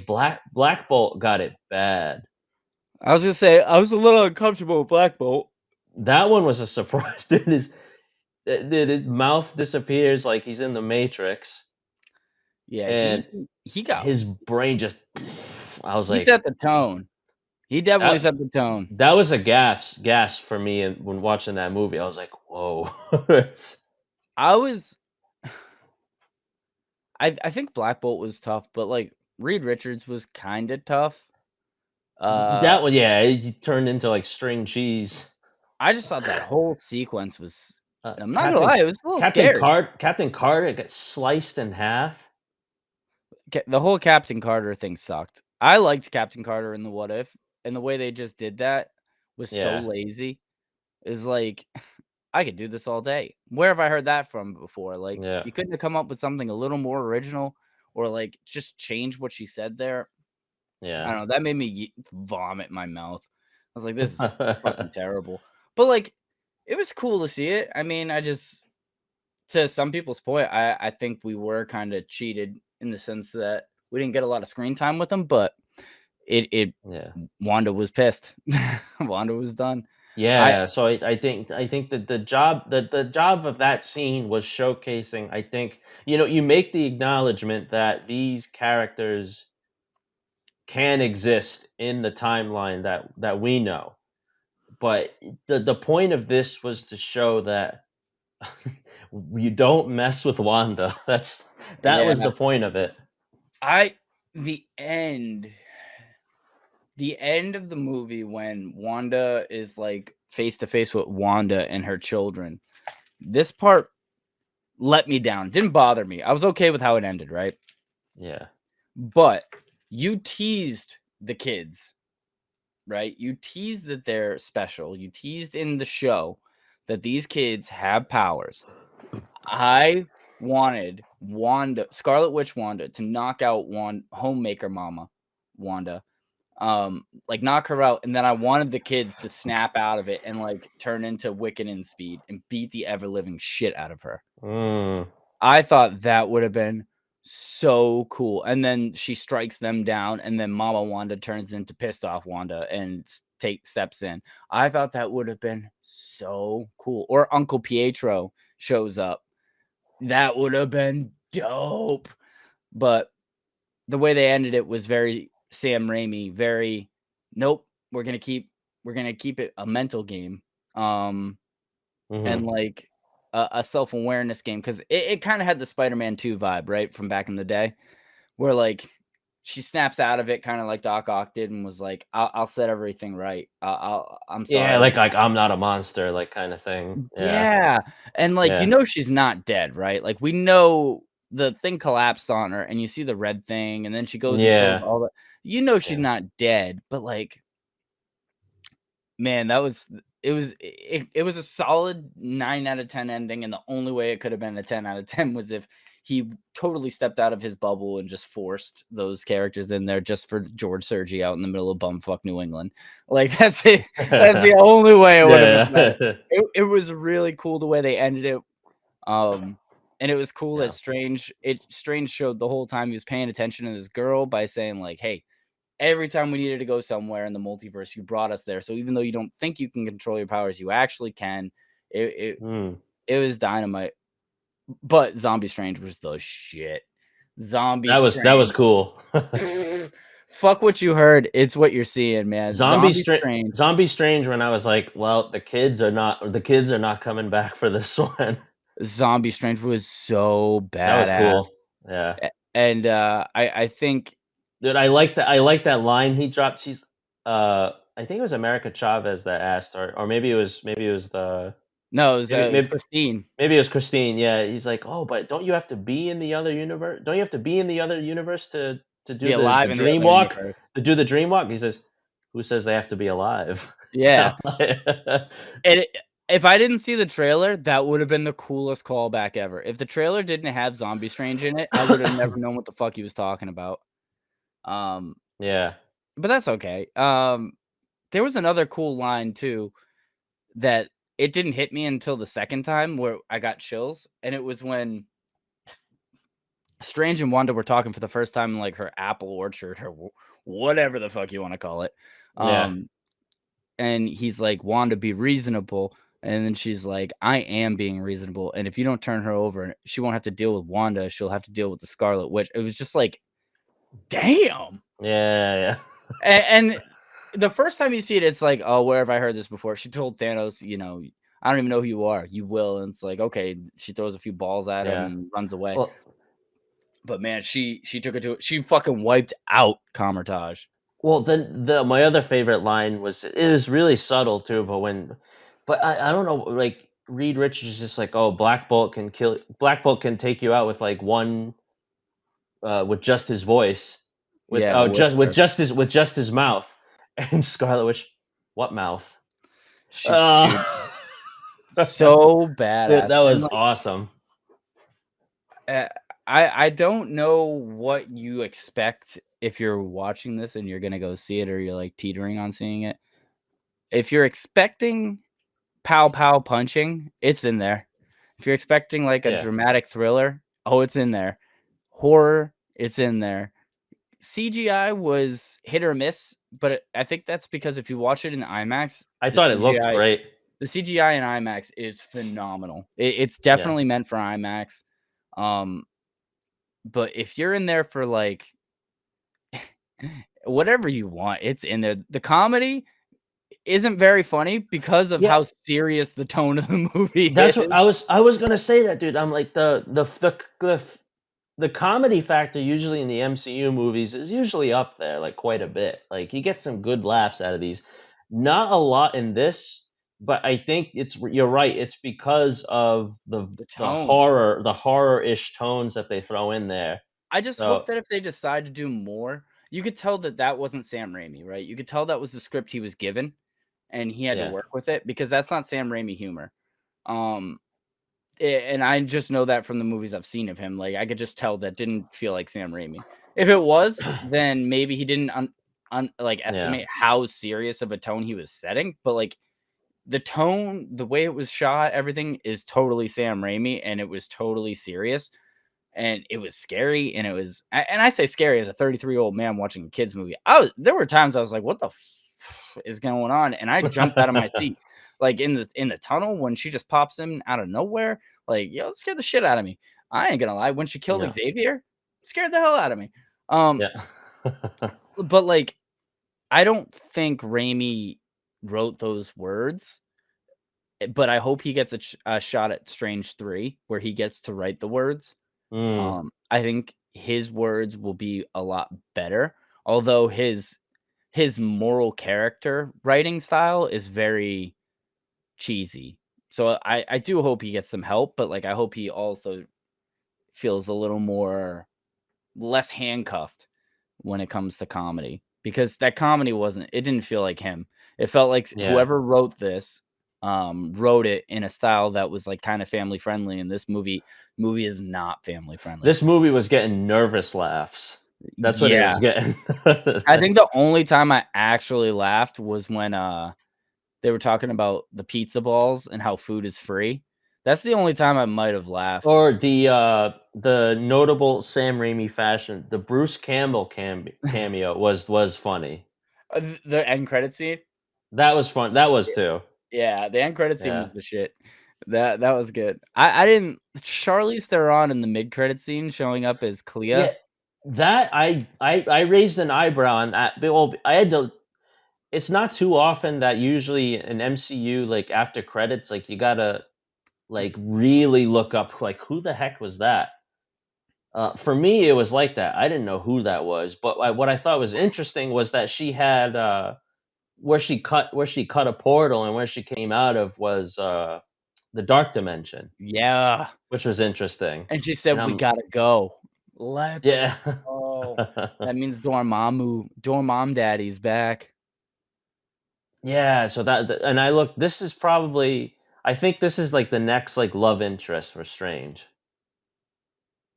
Black Bolt got it bad. I was gonna say I was a little uncomfortable with Black Bolt. That one was a surprise. His mouth disappears like he's in the Matrix, Yeah, and he got his brain just. I was he like, set the tone. He definitely that, set the tone. that was a gasp for me when watching that movie. I was like, whoa. I was I think Black Bolt was tough, but like Reed Richards was kind of tough. That one, yeah, he turned into like string cheese. I just thought that whole sequence was. I'm not gonna Captain lie, it was a little scary. Captain Carter got sliced in half. The whole Captain Carter thing sucked. I liked Captain Carter in the What If, and the way they just did that was so Yeah, lazy. Is like I could do this all day. Where have I heard that from before? Like yeah, you couldn't have come up with something a little more original, or like just change what she said there. I yeah. don't know. That made me vomit in my mouth. I was like, this is fucking terrible. But like, it was cool to see it. I mean, to some people's point, I think we were kind of cheated in the sense that we didn't get a lot of screen time with them, but it Yeah. Wanda was pissed. Wanda was done. I Yeah, so I think that the job of that scene was showcasing. I think you make the acknowledgement that these characters can exist in the timeline that we know. But the point of this was to show that you don't mess with Wanda. That Yeah. was the point of it. I the end the end of the movie when Wanda is like face to face with Wanda and her children. This part let me down. Didn't bother me. I was okay with how it ended, right? Yeah. But you teased the kids, right? You teased that they're special. You teased in the show that these kids have powers. I wanted Wanda, Scarlet Witch Wanda, to knock out Homemaker Mama Wanda, like knock her out, and then I wanted the kids to snap out of it and like turn into Wiccan in speed and beat the ever living shit out of her. Mm. I thought that would have been so cool. And then she strikes them down, and then Mama Wanda turns into pissed off Wanda and steps in. I thought that would have been so cool. Or Uncle Pietro shows up. That would have been dope. But the way they ended it was very Sam Raimi, very nope, we're gonna keep it a mental game. And Hmm. like a self-awareness game, because it kind of had the Spider-Man 2 vibe, right? From back in the day, where like she snaps out of it, kind of like Doc Ock did, and was like, I'll set everything right. I'm Yeah, sorry. like I'm not a monster, like kind of thing. Yeah. Yeah. And like, Yeah. she's not dead, right? Like we know the thing collapsed on her, and you see the red thing, and then she goes and kills Yeah. all the she's Yeah. not dead, but like, man, that was it was a solid 9 out of 10 ending, and the only way it could have been a 10 out of 10 was if he totally stepped out of his bubble and just forced those characters in there just for George Sergi out in the middle of bumfuck New England. Like that's it. That's the only way it would have been better. Yeah. It was really cool the way they ended it. And it was cool that Yeah. Strange showed the whole time he was paying attention to this girl by saying like, "Hey, every time we needed to go somewhere in the multiverse, you brought us there. So even though you don't think you can control your powers, you actually can." It it, Mm. it was dynamite. But Zombie Strange was the shit. Zombie That was Strange. cool. Fuck what you heard. It's what you're seeing, man. Strange. Zombie Strange when I was like, well, the kids are not coming back for this one. Zombie Strange was so That was badass. cool. Yeah. And I think Dude, I like that line he dropped. I think it was America Chavez that asked, or maybe it was the no, maybe it was maybe Christine. maybe it was Christine. Yeah, he's like, "Oh, but don't you have to be in the other universe? Don't you have to be in the other universe to Be do the alive in the dream other walk? universe. To do the dream walk?" He says, "Who says they have to be alive?" Yeah. I'm like- And if I didn't see the trailer, that would have been the coolest callback ever. If the trailer didn't have Zombie Strange in it, I would have never known what the fuck he was talking about. Um, Yeah. but that's okay. There was another cool line too that it didn't hit me until the second time where I got chills, and it was when Strange and Wanda were talking for the first time in like her apple orchard or whatever the fuck you want to call it. Yeah. Um, and he's like, "Wanda, be reasonable." And then she's like, "I am being reasonable. And if you don't turn her over, she won't have to deal with Wanda. She'll have to deal with the Scarlet Witch." It was just like, damn. Yeah. And the first time you see it, it's like, oh, where have I heard this before? She told Thanos, I don't even know who you are. You will. And it's like, okay, she throws a few balls at him Yeah. and runs away. Well, But man, she took it to it. She fucking wiped out Comertage. Well, then my other favorite line was it is really subtle too, but I don't know, like Reed Richards is just like, oh, Black Bolt can take you out with like one with just his voice, with Yeah, oh the just whisper. with just his mouth, and Scarlet Witch, what mouth? Dude, Uh, so dude, badass. that And was like, awesome. uh, I don't know what you expect if you're watching this and you're gonna go see it, or you're like teetering on seeing it. If you're expecting pow pow punching, it's in there. If you're expecting like a Yeah, dramatic thriller, oh, it's in there. Horror, it's in there. CGI was hit or miss, but I think that's because if you watch it in IMAX, I thought it looked great. the CGI in IMAX is phenomenal. It's Yeah, definitely meant for IMAX. Um, but if you're in there for like whatever you want, it's in there. The comedy isn't very funny because of Yeah, how serious the tone of the movie that's what is. I was gonna say that, dude. I'm like the comedy factor usually in the MCU movies is usually up there, like quite a bit. Like you get some good laughs out of these. Not a lot in this, but I think you're right. It's because of The the tone. horror-ish tones that they throw in there. I just hope So that if they decide to do more, you could tell that that wasn't Sam Raimi, right? You could tell that was the script he was given, and he had to yeah, work with it because that's not Sam Raimi humor. Um, and I just know that from the movies I've seen of him. Like I could just tell that didn't feel like Sam Raimi. If it was, then maybe he didn't like yeah, estimate how serious of a tone he was setting. But like the tone, the way it was shot, everything is totally Sam Raimi, and it was totally serious, and it was scary, and it was, and I say scary as a 33-year-old man watching a kids movie. There were times I was like, "What the is going on?" And I jumped out of my seat, like in the tunnel when she just pops in out of nowhere. Like, yo, it scared the shit out of me. I ain't gonna lie. When she killed yeah, Xavier, it scared the hell out of me. Um, yeah. but like, I don't think Raimi wrote those words. But I hope he gets a shot at Strange 3 where he gets to write the words. Mm, I think his words will be a lot better, although his moral character writing style is very cheesy. So I do hope he gets some help, but like I hope he also feels a little more less handcuffed when it comes to comedy because that comedy wasn't, it didn't feel like him. It felt like yeah. whoever wrote this wrote it in a style that was like kind of family friendly, and this movie is not family friendly. This movie was getting nervous laughs. That's what it Yeah. was getting. I think the only time I actually laughed was when they were talking about the pizza balls and how food is free. That's the only time I might have laughed. Or the notable Sam Raimi fashion, the Bruce Campbell cameo was funny. The end credit scene. That was fun. That was too. Yeah, the end credit scene Yeah. was the shit. That was good. I didn't, Charlize Theron in the mid credit scene showing up as Clea. Yeah. That I raised an eyebrow on that. Well, I had to. It's not too often that usually an MCU like after credits like you gotta like really look up like who the heck was that. For me, it was like that. I didn't know who that was, but what I thought was interesting was that she had where she cut a portal and where she came out of was the dark dimension, Yeah, which was interesting. and she And said, "We I'm gotta go. Let's yeah, go." That means Dormammu Daddy's back. yeah. So and I look. This is probably I think this is like the next like love interest for Strange.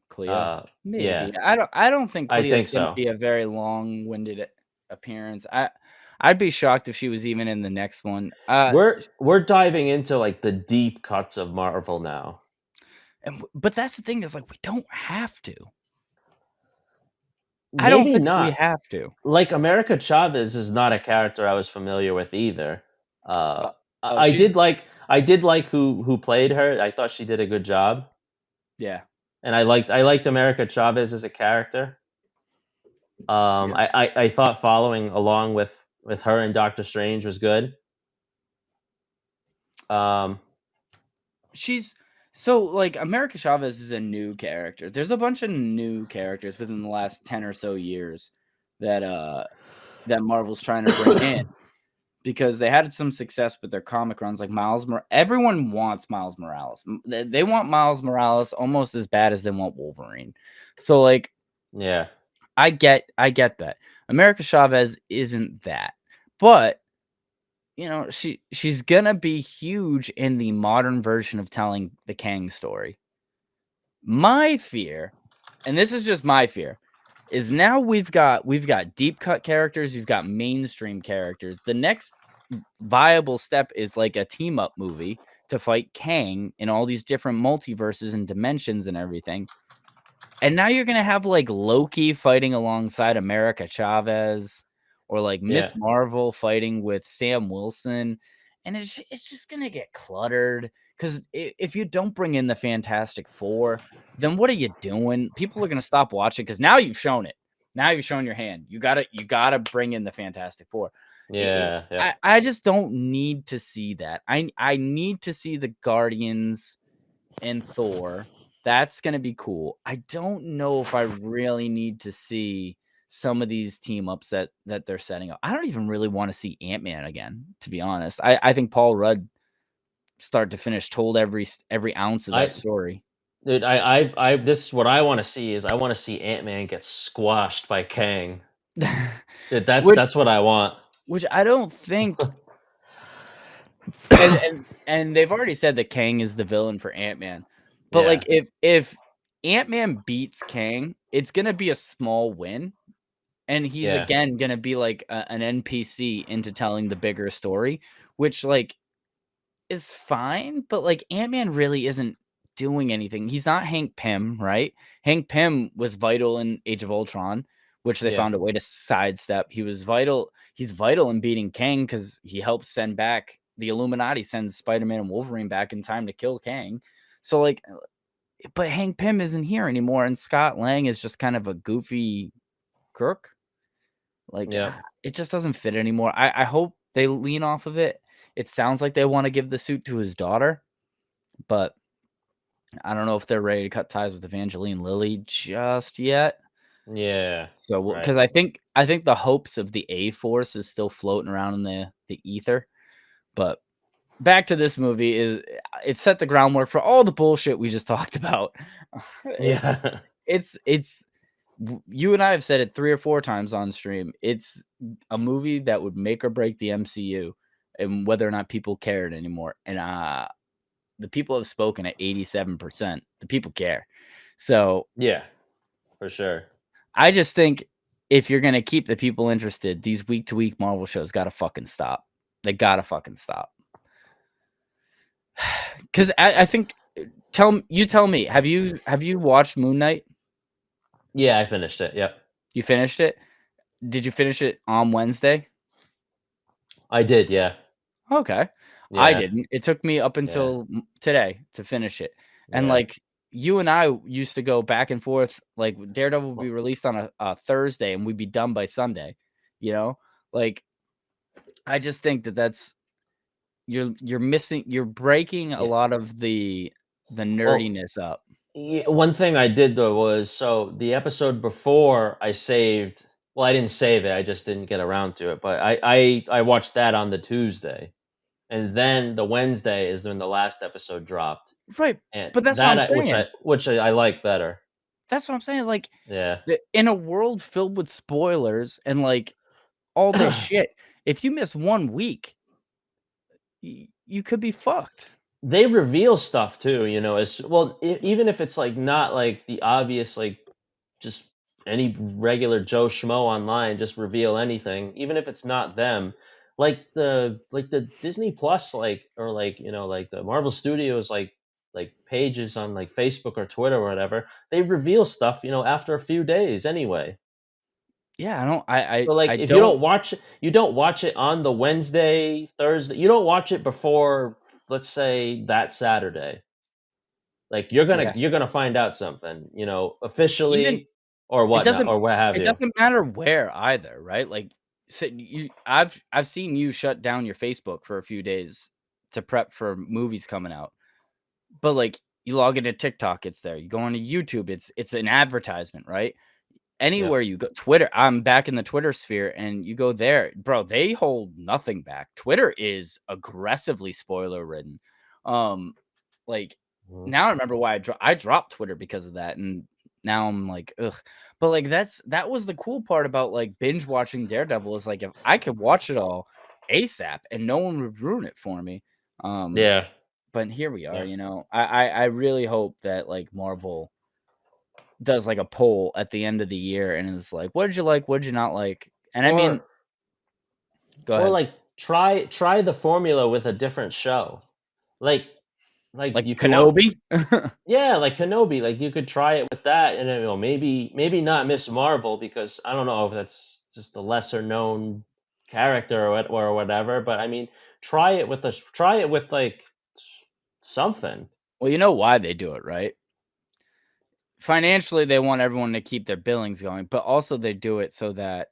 Clea? Uh, yeah, Maybe. I don't think I Clea's think gonna so. be a very long-winded appearance. I'd be shocked if she was even in the next one. We're diving into like the deep cuts of Marvel now. But that's the thing is like we don't have to. I don't Maybe think we not. have to. Like America Chavez is not a character I was familiar with either. Uh, Uh, oh, she's I did like who played her. I thought she did a good job, yeah, and I liked America Chavez as a character. yeah. I thought following along with her and Doctor Strange was good. Um, She's so like America Chavez is a new character. There's a bunch of new characters within the last 10 or so years that that Marvel's trying to bring in because they had some success with their comic runs like everyone wants Miles Morales. They want Miles Morales almost as bad as they want Wolverine. So like yeah, I get that. America Chavez isn't that. But she's gonna be huge in the modern version of telling the Kang story. My fear, and this is just my fear, is now we've got deep cut characters, you've got mainstream characters. The next viable step is like a team up movie to fight Kang in all these different multiverses and dimensions and everything. And now you're gonna have like Loki fighting alongside America Chavez, or like yeah. Miss Marvel fighting with Sam Wilson, and it's just gonna get cluttered. Because if you don't bring in the Fantastic Four, then what are you doing? People are gonna stop watching because now you've shown it. Now you've shown your hand. You gotta bring in the Fantastic Four. Yeah, yeah. I just don't need to see that. I need to see the Guardians and Thor. That's gonna be cool. I don't know if I really need to see some of these team ups that they're setting up. I don't even really want to see Ant-Man again, to be honest. I think Paul Rudd, start to finish, told every ounce of that I story. Dude, this is what I want to see is I want to see Ant-Man get squashed by Kang. Dude, which that's what I want. I don't think, and they've already said that Kang is the villain for Ant-Man. But Yeah, like if Ant-Man beats Kang, it's gonna be a small win. And he's yeah, again gonna be like an NPC into telling the bigger story, which like is fine, but like Ant-Man really isn't doing anything. He's not Hank Pym, right? Hank Pym was vital in Age of Ultron, which they yeah, found a way to sidestep. He was vital. He's vital in beating Kang because he helps send back the Illuminati, sends Spider-Man and Wolverine back in time to kill Kang. So like, but Hank Pym isn't here anymore, and Scott Lang is just kind of a goofy crook. Like, yeah, it just doesn't fit anymore. I hope they lean off of it. It sounds like they wanna give the suit to his daughter, but I don't know if they're ready to cut ties with Evangeline Lilly just yet. yeah. So, Right. because I think the hopes of the A-Force is still floating around in the ether. But back to this movie, it set the groundwork for all the bullshit we just talked about. It's Yeah, it's you and I have said it 3 or 4 times on stream. It's a movie that would make or break the MCU and whether or not people cared anymore. And the people have spoken at 87%. The people care. So yeah, for sure. I just think if you're gonna keep the people interested, these week to week Marvel shows gotta fucking stop. They gotta fucking stop. Because I think tell me, have you watched Moon Knight? Yeah, I finished it. Yep. You finished it? Did you finish it on Wednesday? I did. Yeah, Okay. I yeah, didn't. It took me up yeah, until today to finish it. And yeah, like you and I used to go back and forth. Like Daredevil would be released on a Thursday and we'd be done by Sunday. You know, like I just think that that's you're missing. You're breaking a yeah. lot of the Well, nerdiness up. yeah, one thing I did though was so the episode before I saved. Well, I didn't save it. I just didn't get around to it. But I watched that on the Tuesday, and then the Wednesday is when the last episode dropped, Right. and But that's what that I'm saying. which I like better. That's what I'm saying. Like Yeah. in a world filled with spoilers and like all this shit, if you miss 1 week, you could be fucked. They reveal stuff too, as well, even if it's like not like the obvious, like just any regular Joe Schmo online just reveal anything, even if it's not them. Like the Disney Plus, like, or like, like the Marvel Studios, like pages on like Facebook or Twitter or whatever, they reveal stuff, after a few days anyway. Yeah, I don't So like I if don't you don't watch it on the Wednesday, Thursday, you don't watch it before, let's say, that Saturday. Like yeah. you're gonna find out something, Even officially or whatnot or what have it you. doesn't matter where either, right? Like so you I've seen you shut down your Facebook for a few days to prep for movies coming out. But like you log into TikTok, it's there. You go on to YouTube, it's an advertisement, right? Yep. Anywhere you go, Twitter, I'm back in the Twitter sphere, and you go there, bro. They hold nothing back. Twitter is aggressively spoiler ridden. Um, like Mhm. now I remember why I dropped Twitter because of that, and now I'm like, ugh. But like that was the cool part about like binge watching Daredevil is like if I could watch it all ASAP and no one would ruin it for me. Um, Yeah. but here we are, Yeah. you know. I really hope that like Marvel does like a poll at the end of the year and is like, what did you like? What did you not like? And I mean, Or go or ahead. like try the formula with a different show. Like like Like if you want, Kenobi. yeah, like Kenobi, like you could try it with that, and then, maybe not Miss Marvel, because I don't know if that's just a lesser known character or whatever, but I mean, try it with like something. Well, you know why they do it, right? financially they want everyone to keep their billings going, but also they do it so that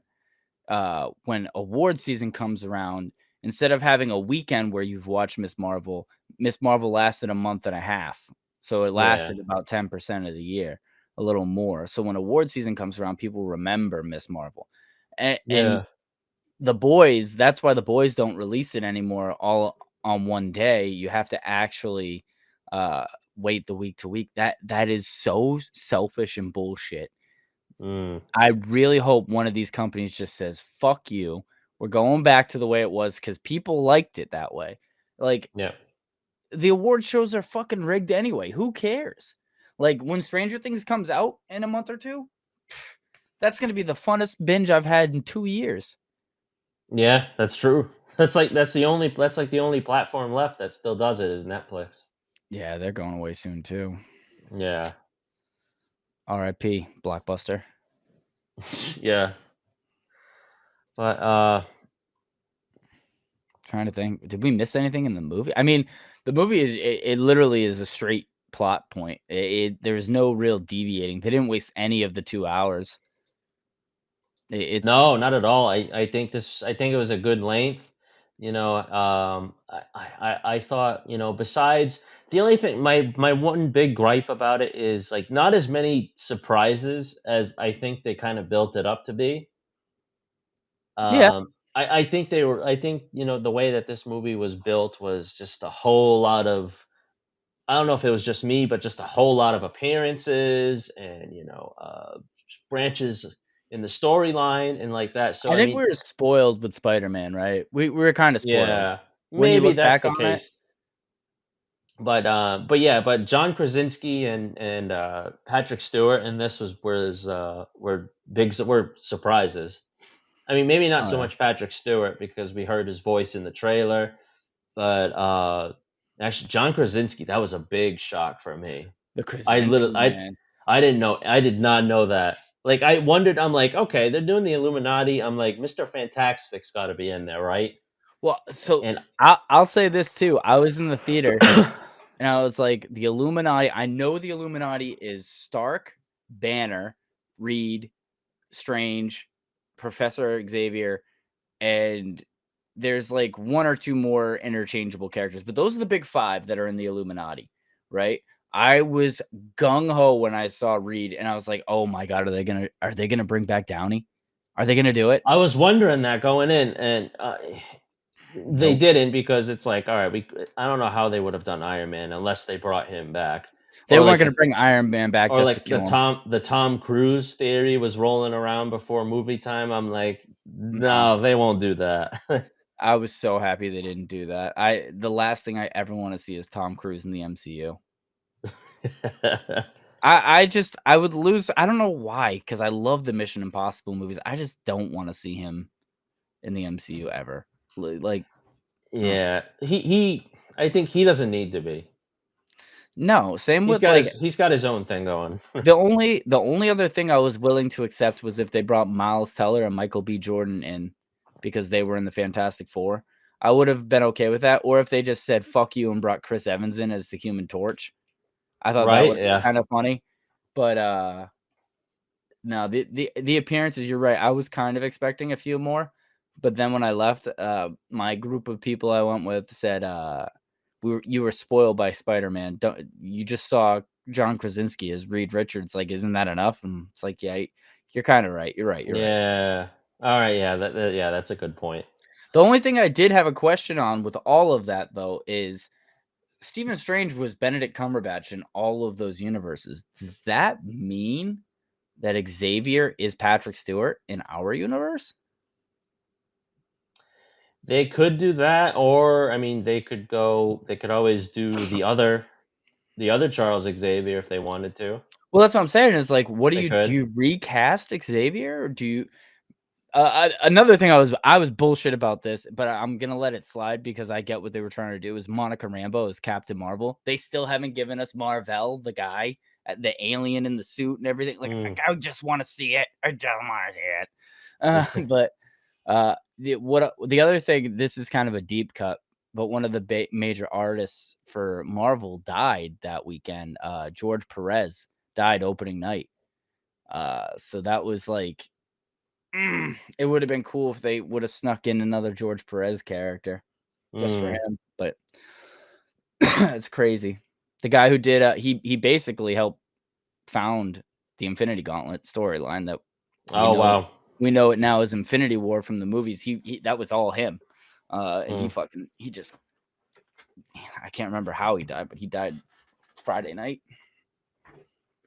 when award season comes around, instead of having a weekend where you've watched Miss Marvel lasted a month and a half. So it Yeah. lasted about 10% of the year, a little more. So when award season comes around, people remember Miss Marvel. And Yeah. the boys, that's why the boys don't release it anymore all on one day. You have to actually uh wait the week to week. That is so selfish and bullshit. Mm. I really hope one of these companies just says, "Fuck you. We're going back to the way it was," because people liked it that way. Like, Yeah. the award shows are fucking rigged anyway. Who cares? Like, when Stranger Things comes out in a month or two, that's gonna be the funnest binge I've had in 2 years. Yeah, that's true. That's like the only platform left that still does it is Netflix. Yeah, they're going away soon too. Yeah. RIP, Blockbuster. Yeah. But Trying to think, did we miss anything in the movie? I mean, the movie it literally is a straight plot point. There's no real deviating. They didn't waste any of the 2 hours. no, It's not at all. I think it was a good length. I thought, besides the only thing, my one big gripe about it is like not as many surprises as I think they kind of built it up to be. yeah. I think, the way that this movie was built was just a whole lot of, I don't know if it was just me, but just a whole lot of appearances and, branches in the storyline and like that. So I I think mean, we were spoiled with Spider-Man, right? We were kinda spoiled. yeah, When you maybe look that's back the on it, case. But yeah, but John Krasinski and Patrick Stewart and this were surprises. I mean, maybe not oh, so yeah, much Patrick Stewart because we heard his voice in the trailer, but actually John Krasinski, that was a big shock for me. the I literally Krasinski, man. I did not know that. Like I wondered, I'm like, okay, they're doing the Illuminati. I'm like, Mr. Fantastic's got to be in there, right? Well, so And I'll say this too. I was in the theater and I was like, the Illuminati, I know the Illuminati is Stark, Banner, Reed, Strange, Professor Xavier, and there's like 1 or 2 more interchangeable characters, but those are the big 5 that are in the Illuminati, right? I was gung ho when I saw Reed, and I was like, "Oh my god, are they gonna bring back Downey? Are they gonna do it?" I was wondering that going in, and they Nope. didn't because it's like, all right, I don't know how they would have done Iron Man unless they brought him back, They or weren't like gonna bring Iron Man back or just to like kill him. The Tom Cruise theory was rolling around before movie time. I'm like, No. no, they won't do that. I was so happy they didn't do that. The last thing I ever wanna see is Tom Cruise in the MCU. I would lose. I don't know why, because I love the Mission Impossible movies. I just don't wanna see him in the MCU ever. Like, ugh. Yeah, I think he doesn't need to be. No, same with, like, He's got his own thing going. the only other thing I was willing to accept was if they brought Miles Teller and Michael B. Jordan in because they were in the Fantastic Four. I would have been okay with that, or if they just said, "Fuck you," and brought Chris Evans in as the Human Torch. I thought that Right? would've been Yeah. kinda funny, but, no, the appearances, you're right, I was kind of expecting a few more, but then when I left, my group of people I went with said, you were spoiled by Spider-Man. Don't you just saw John Krasinski as Reed Richards, like, isn't that enough?" And it's like, "Yeah, you're kinda right, you're right." Yeah. All right. Yeah. Yeah. That's a good point. The only thing I did have a question on with all of that, though, is Stephen Strange was Benedict Cumberbatch in all of those universes. Does that mean that Xavier is Patrick Stewart in our universe? They could do that, or I mean, they could go. They could always do the other Charles Xavier if they wanted to. Well, that's what I'm saying is, like, what They do could. you recast Xavier, or do you another thing I was bullshit about this, but I'm gonna let it slide because I get what they were trying to do is Monica Rambeau as Captain Marvel. They still haven't given us Marvel, the guy, the alien in the suit and everything. Like, Mm. I just wanna see it. I just wanna see it. But, the other thing, this is kind of a deep cut, but one of the major artists for Marvel died that weekend, George Perez. died opening night. So that was like, it would have been cool if they would have snuck in another George Perez character just for Mm. him, but it's crazy. The guy who did he basically helped found the Infinity Gauntlet storyline that we Oh know wow. we know it now as Infinity War from the movies. He that was all him. And Mm. he just I can't remember how he died, but he died Friday night.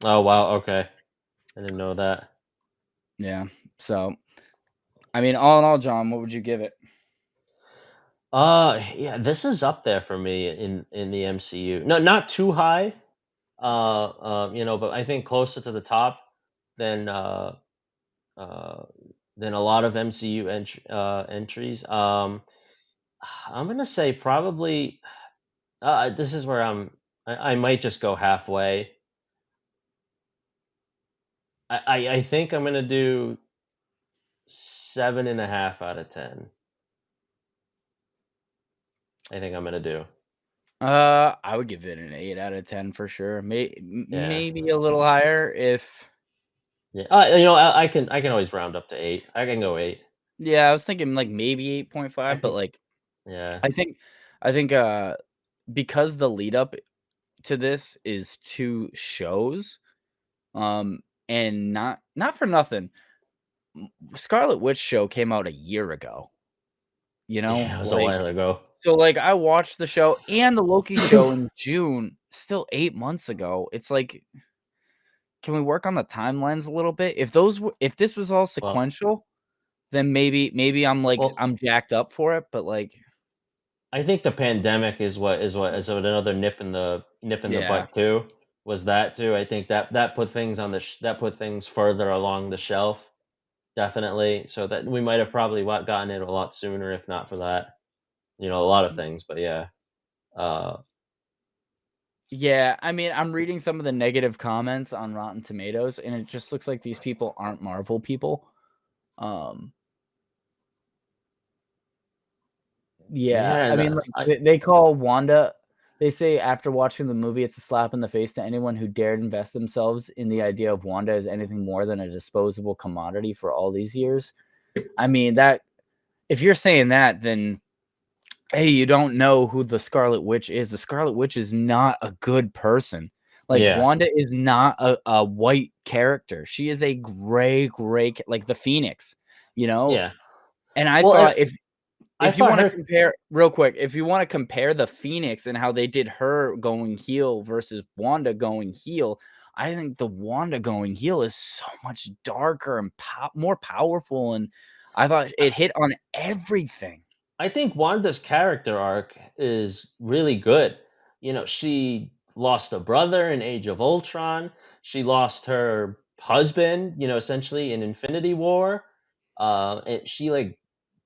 Oh wow. Okay, I didn't know that. Yeah. So, I mean, all in all, John, what would you give it? Yeah, this is up there for me in the MCU. No, not too high. But I think closer to the top than uh than a lot of MCU entries. I'm gonna say probably. This is where I might just go halfway. I think I'm gonna do 7.5 out of 10. I think I'm gonna do. I would give it an 8 out of 10 for sure. Yeah. Maybe a little higher if Yeah. I can always round up to 8. I can go 8. yeah, I was thinking like maybe I 8.5, but can. like Yeah. I think I think because the lead up to this is 2 shows, um, and not for nothing, Scarlet Witch show came out a year ago, Yeah. It was a like, while ago. so, like, I watched the show and the Loki show in June, still 8 months ago. It's like, can we work on the timelines a little bit? If this was all Well, sequential, then maybe well, I'm jacked up for it, but, like, I think the pandemic is another nip in the yeah. butt too. Was that too? I think that put things on that put things further along the shelf, definitely. So that we might have probably gotten it a lot sooner if not for that. A lot of things, but yeah. Uh, Yeah, I mean, I'm reading some of the negative comments on Rotten Tomatoes, and it just looks like these people aren't Marvel people. Um, yeah, yeah, I and mean, like I they call Wanda. They say after watching the movie, it's a slap in the face to anyone who dared invest themselves in the idea of Wanda as anything more than a disposable commodity for all these years. I mean, that if you're saying that, then hey, you don't know who the Scarlet Witch is. The Scarlet Witch is not a good person. Like yeah, Wanda is not a white character. She is a gray, like the Phoenix, you know? yeah. And I Well, and thought I if you thought want to her. compare real quick, if you want to compare the Phoenix and how they did her going heel versus Wanda going heel, I think the Wanda going heel is so much darker and more powerful. And I thought it hit on everything. I think Wanda's character arc is really good. She lost a brother in Age of Ultron. She lost her husband, essentially in Infinity War. And she like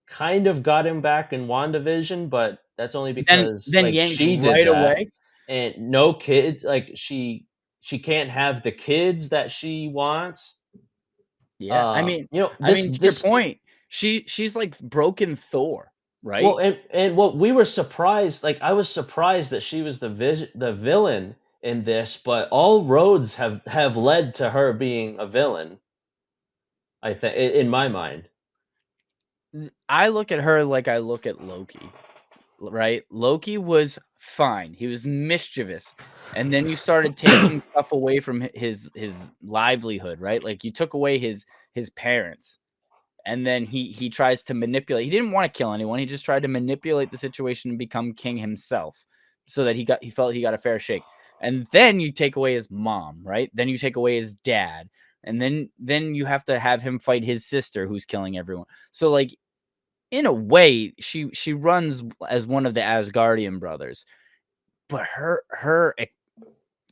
kind of got him back in WandaVision, but that's only because Then like yanked she did right that. away. And no kids, like she can't have the kids that she wants. Yeah, I This mean, to your this point, she's like broken Thor, Well, right? and what we were surprised, like I was surprised that she was the villain in this, but all roads have led to her being a villain. I think in my mind. I look at her like I look at Loki, right? Loki was fine. He was mischievous. And then you started taking stuff away from his livelihood, right? Like you took away his parents. And then he tries to manipulate. He didn't want to kill anyone. He just tried to manipulate the situation and become king himself so that he felt he got a fair shake. And then you take away his mom, right? Then you take away his dad. And then you have to have him fight his sister who's killing everyone. So like in a way, she runs as one of the Asgardian brothers. But her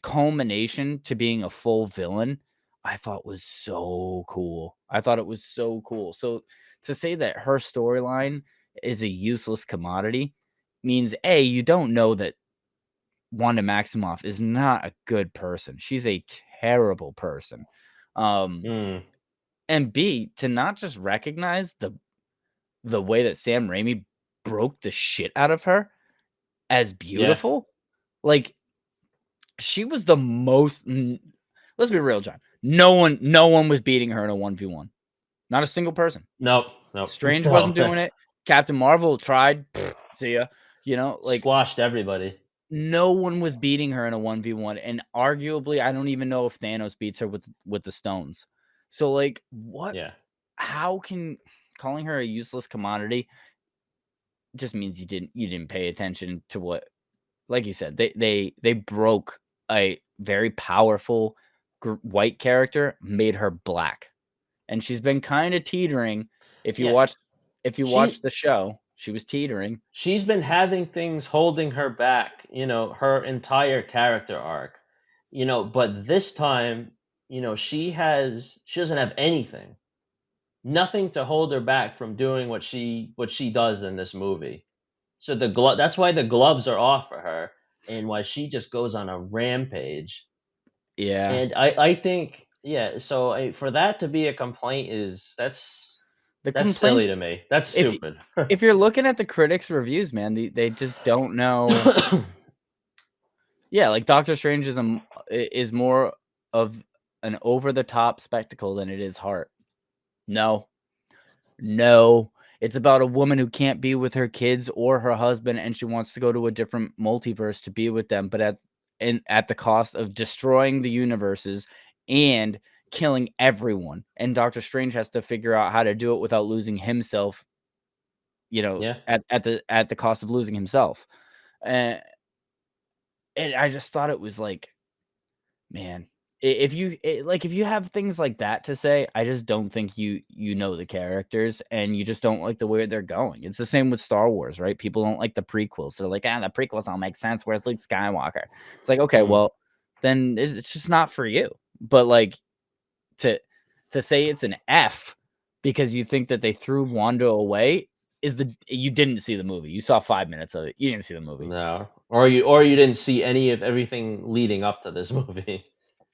culmination to being a full villain, I thought was so cool. I thought it was so cool. So to say that her storyline is a useless commodity means A, you don't know that Wanda Maximoff is not a good person. She's a terrible person. Um, Mm, and B, to not just recognize the way that Sam Raimi broke the shit out of her as yeah, beautiful, like she was the most let's be real, John. No one was beating her in a 1v1. Not a single person. Nope, nope, Strange no. wasn't doing it. Captain Marvel tried. See ya. Like Squashed everybody. no one was beating her in a 1v1, and arguably I don't even know if Thanos beats her with the stones. So like what Yeah, how can calling her a useless commodity just means you didn't pay attention to what, like you said, they broke a very powerful white character, made her black, and she's been kind of teetering. If you yeah. watch if you watch She the show, she was teetering. she's been having things holding her back. Her entire character arc. But this time, she doesn't have anything, nothing to hold her back from doing what she does in this movie. So that's why the gloves are off for her, and why she just goes on a rampage. Yeah, And I think, yeah. So for that to be a complaint the that's silly to complaints. me. That's If stupid. if you're looking at the critics' reviews, man, they just don't know. Yeah, like Doctor Strange is more of an over the top spectacle than it is heart. No, no. It's about a woman who can't be with her kids or her husband, and she wants to go to a different multiverse to be with them, but at the cost of destroying the universes and killing everyone. And Doctor Strange has to figure out how to do it without losing himself, Yeah. at the cost of losing himself. And I just thought it was like, man, if you have things like that to say, I just don't think you know the characters, and you just don't like the way they're going. It's the same with Star Wars, right? People don't like the prequels. They're like, the prequels don't make sense. Where's Luke Skywalker? It's like, okay, Mm. well, then it's just not for you. But like to to say it's an F because you think that they threw Wanda away you didn't see the movie. You saw 5 minutes of it. You didn't see the movie. No, or you didn't see any of everything leading up to this movie.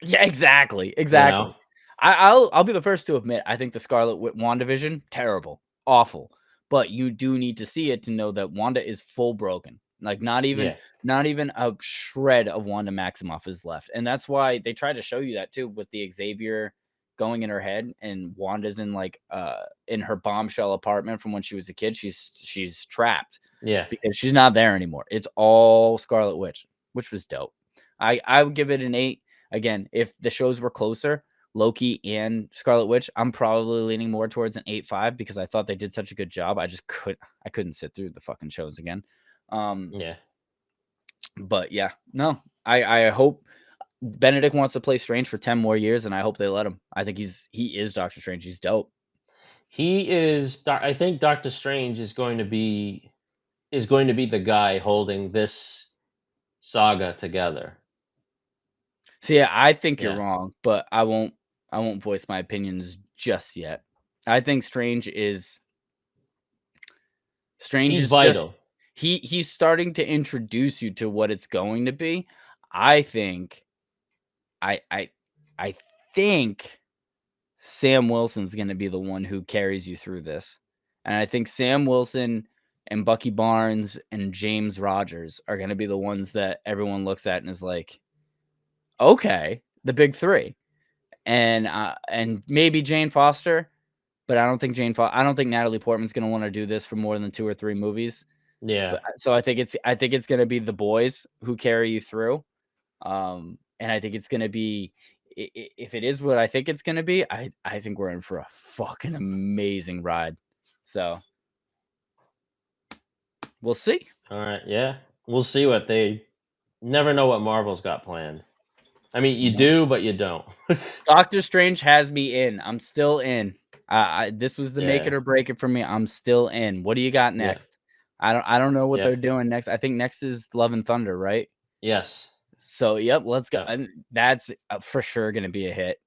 Yeah, exactly, You know. exactly. I'll be the first to admit, I think the WandaVision, terrible, awful. But you do need to see it to know that Wanda is full broken. Like Yeah. not even a shred of Wanda Maximoff is left. And that's why they try to show you that too with the Xavier going in her head, and Wanda's in her bombshell apartment from when she was a kid. She's trapped Yeah. because she's not there anymore. It's all Scarlet Witch, which was dope. I would give it an 8. Again, if the shows were closer, Loki and Scarlet Witch, I'm probably leaning more towards an 8.5 because I thought they did such a good job. I couldn't sit through the fucking shows again. Yeah. But yeah, no. I hope Benedict wants to play Strange for 10 more years, and I hope they let him. I think he is Doctor Strange. He's dope. He is. I think Doctor Strange is going to be the guy holding this saga together. So yeah, I think you're Yeah. wrong, but I won't voice my opinions just yet. I think Strange He's is just vital. he's starting to introduce you to what it's going to be. I think I I think Sam Wilson's going to be the one who carries you through this. And I think Sam Wilson and Bucky Barnes and James Rogers are going to be the ones that everyone looks at and is like, "Okay, the big 3." And maybe Jane Foster, but I don't think Natalie Portman's going to want to do this for more than 2 or 3 movies. Yeah. But so I think it's gonna be the boys who carry you through. And I think it's gonna be if it is what I think it's gonna be, I think we're in for a fucking amazing ride. So we'll see. All right. Yeah. We'll see what they. Never know what Marvel's got planned. I mean, you No. do, but you don't. Doctor Strange has me in. I'm still in. This was the make it Yeah. or break it for me. I'm still in. What do you got Yeah. next? I don't know what Yeah. they're doing next. I think next is Love and Thunder, right? Yes. So yep, let's go. Yeah. And that's for sure gonna be a hit.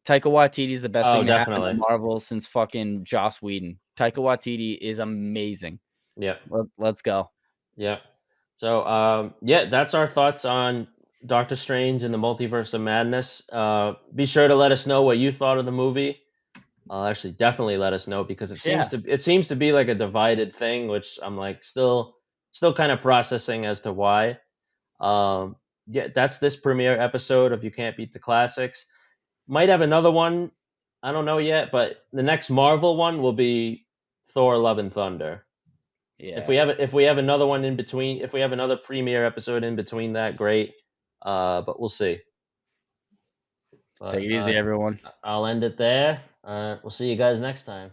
Taika Waititi is the best Oh, thing to happen to definitely. Marvel since fucking Joss Whedon. Taika Waititi is amazing. Yep. Let's go. Yep. So, yeah, that's our thoughts on Doctor Strange and the Multiverse of Madness. Be sure to let us know what you thought of the movie. Actually, definitely let us know because it seems Yeah. to it seems to be like a divided thing, which I'm like still kind of processing as to why. Um, yeah, that's this premiere episode of You Can't Beat the Classics. Might have another one. I don't know yet, but the next Marvel one will be Thor: Love and Thunder. Yeah. If we have another one in between, if we have another premiere episode in between that, great. But we'll see. Take But it easy, everyone. I'll end it there. We'll see you guys next time.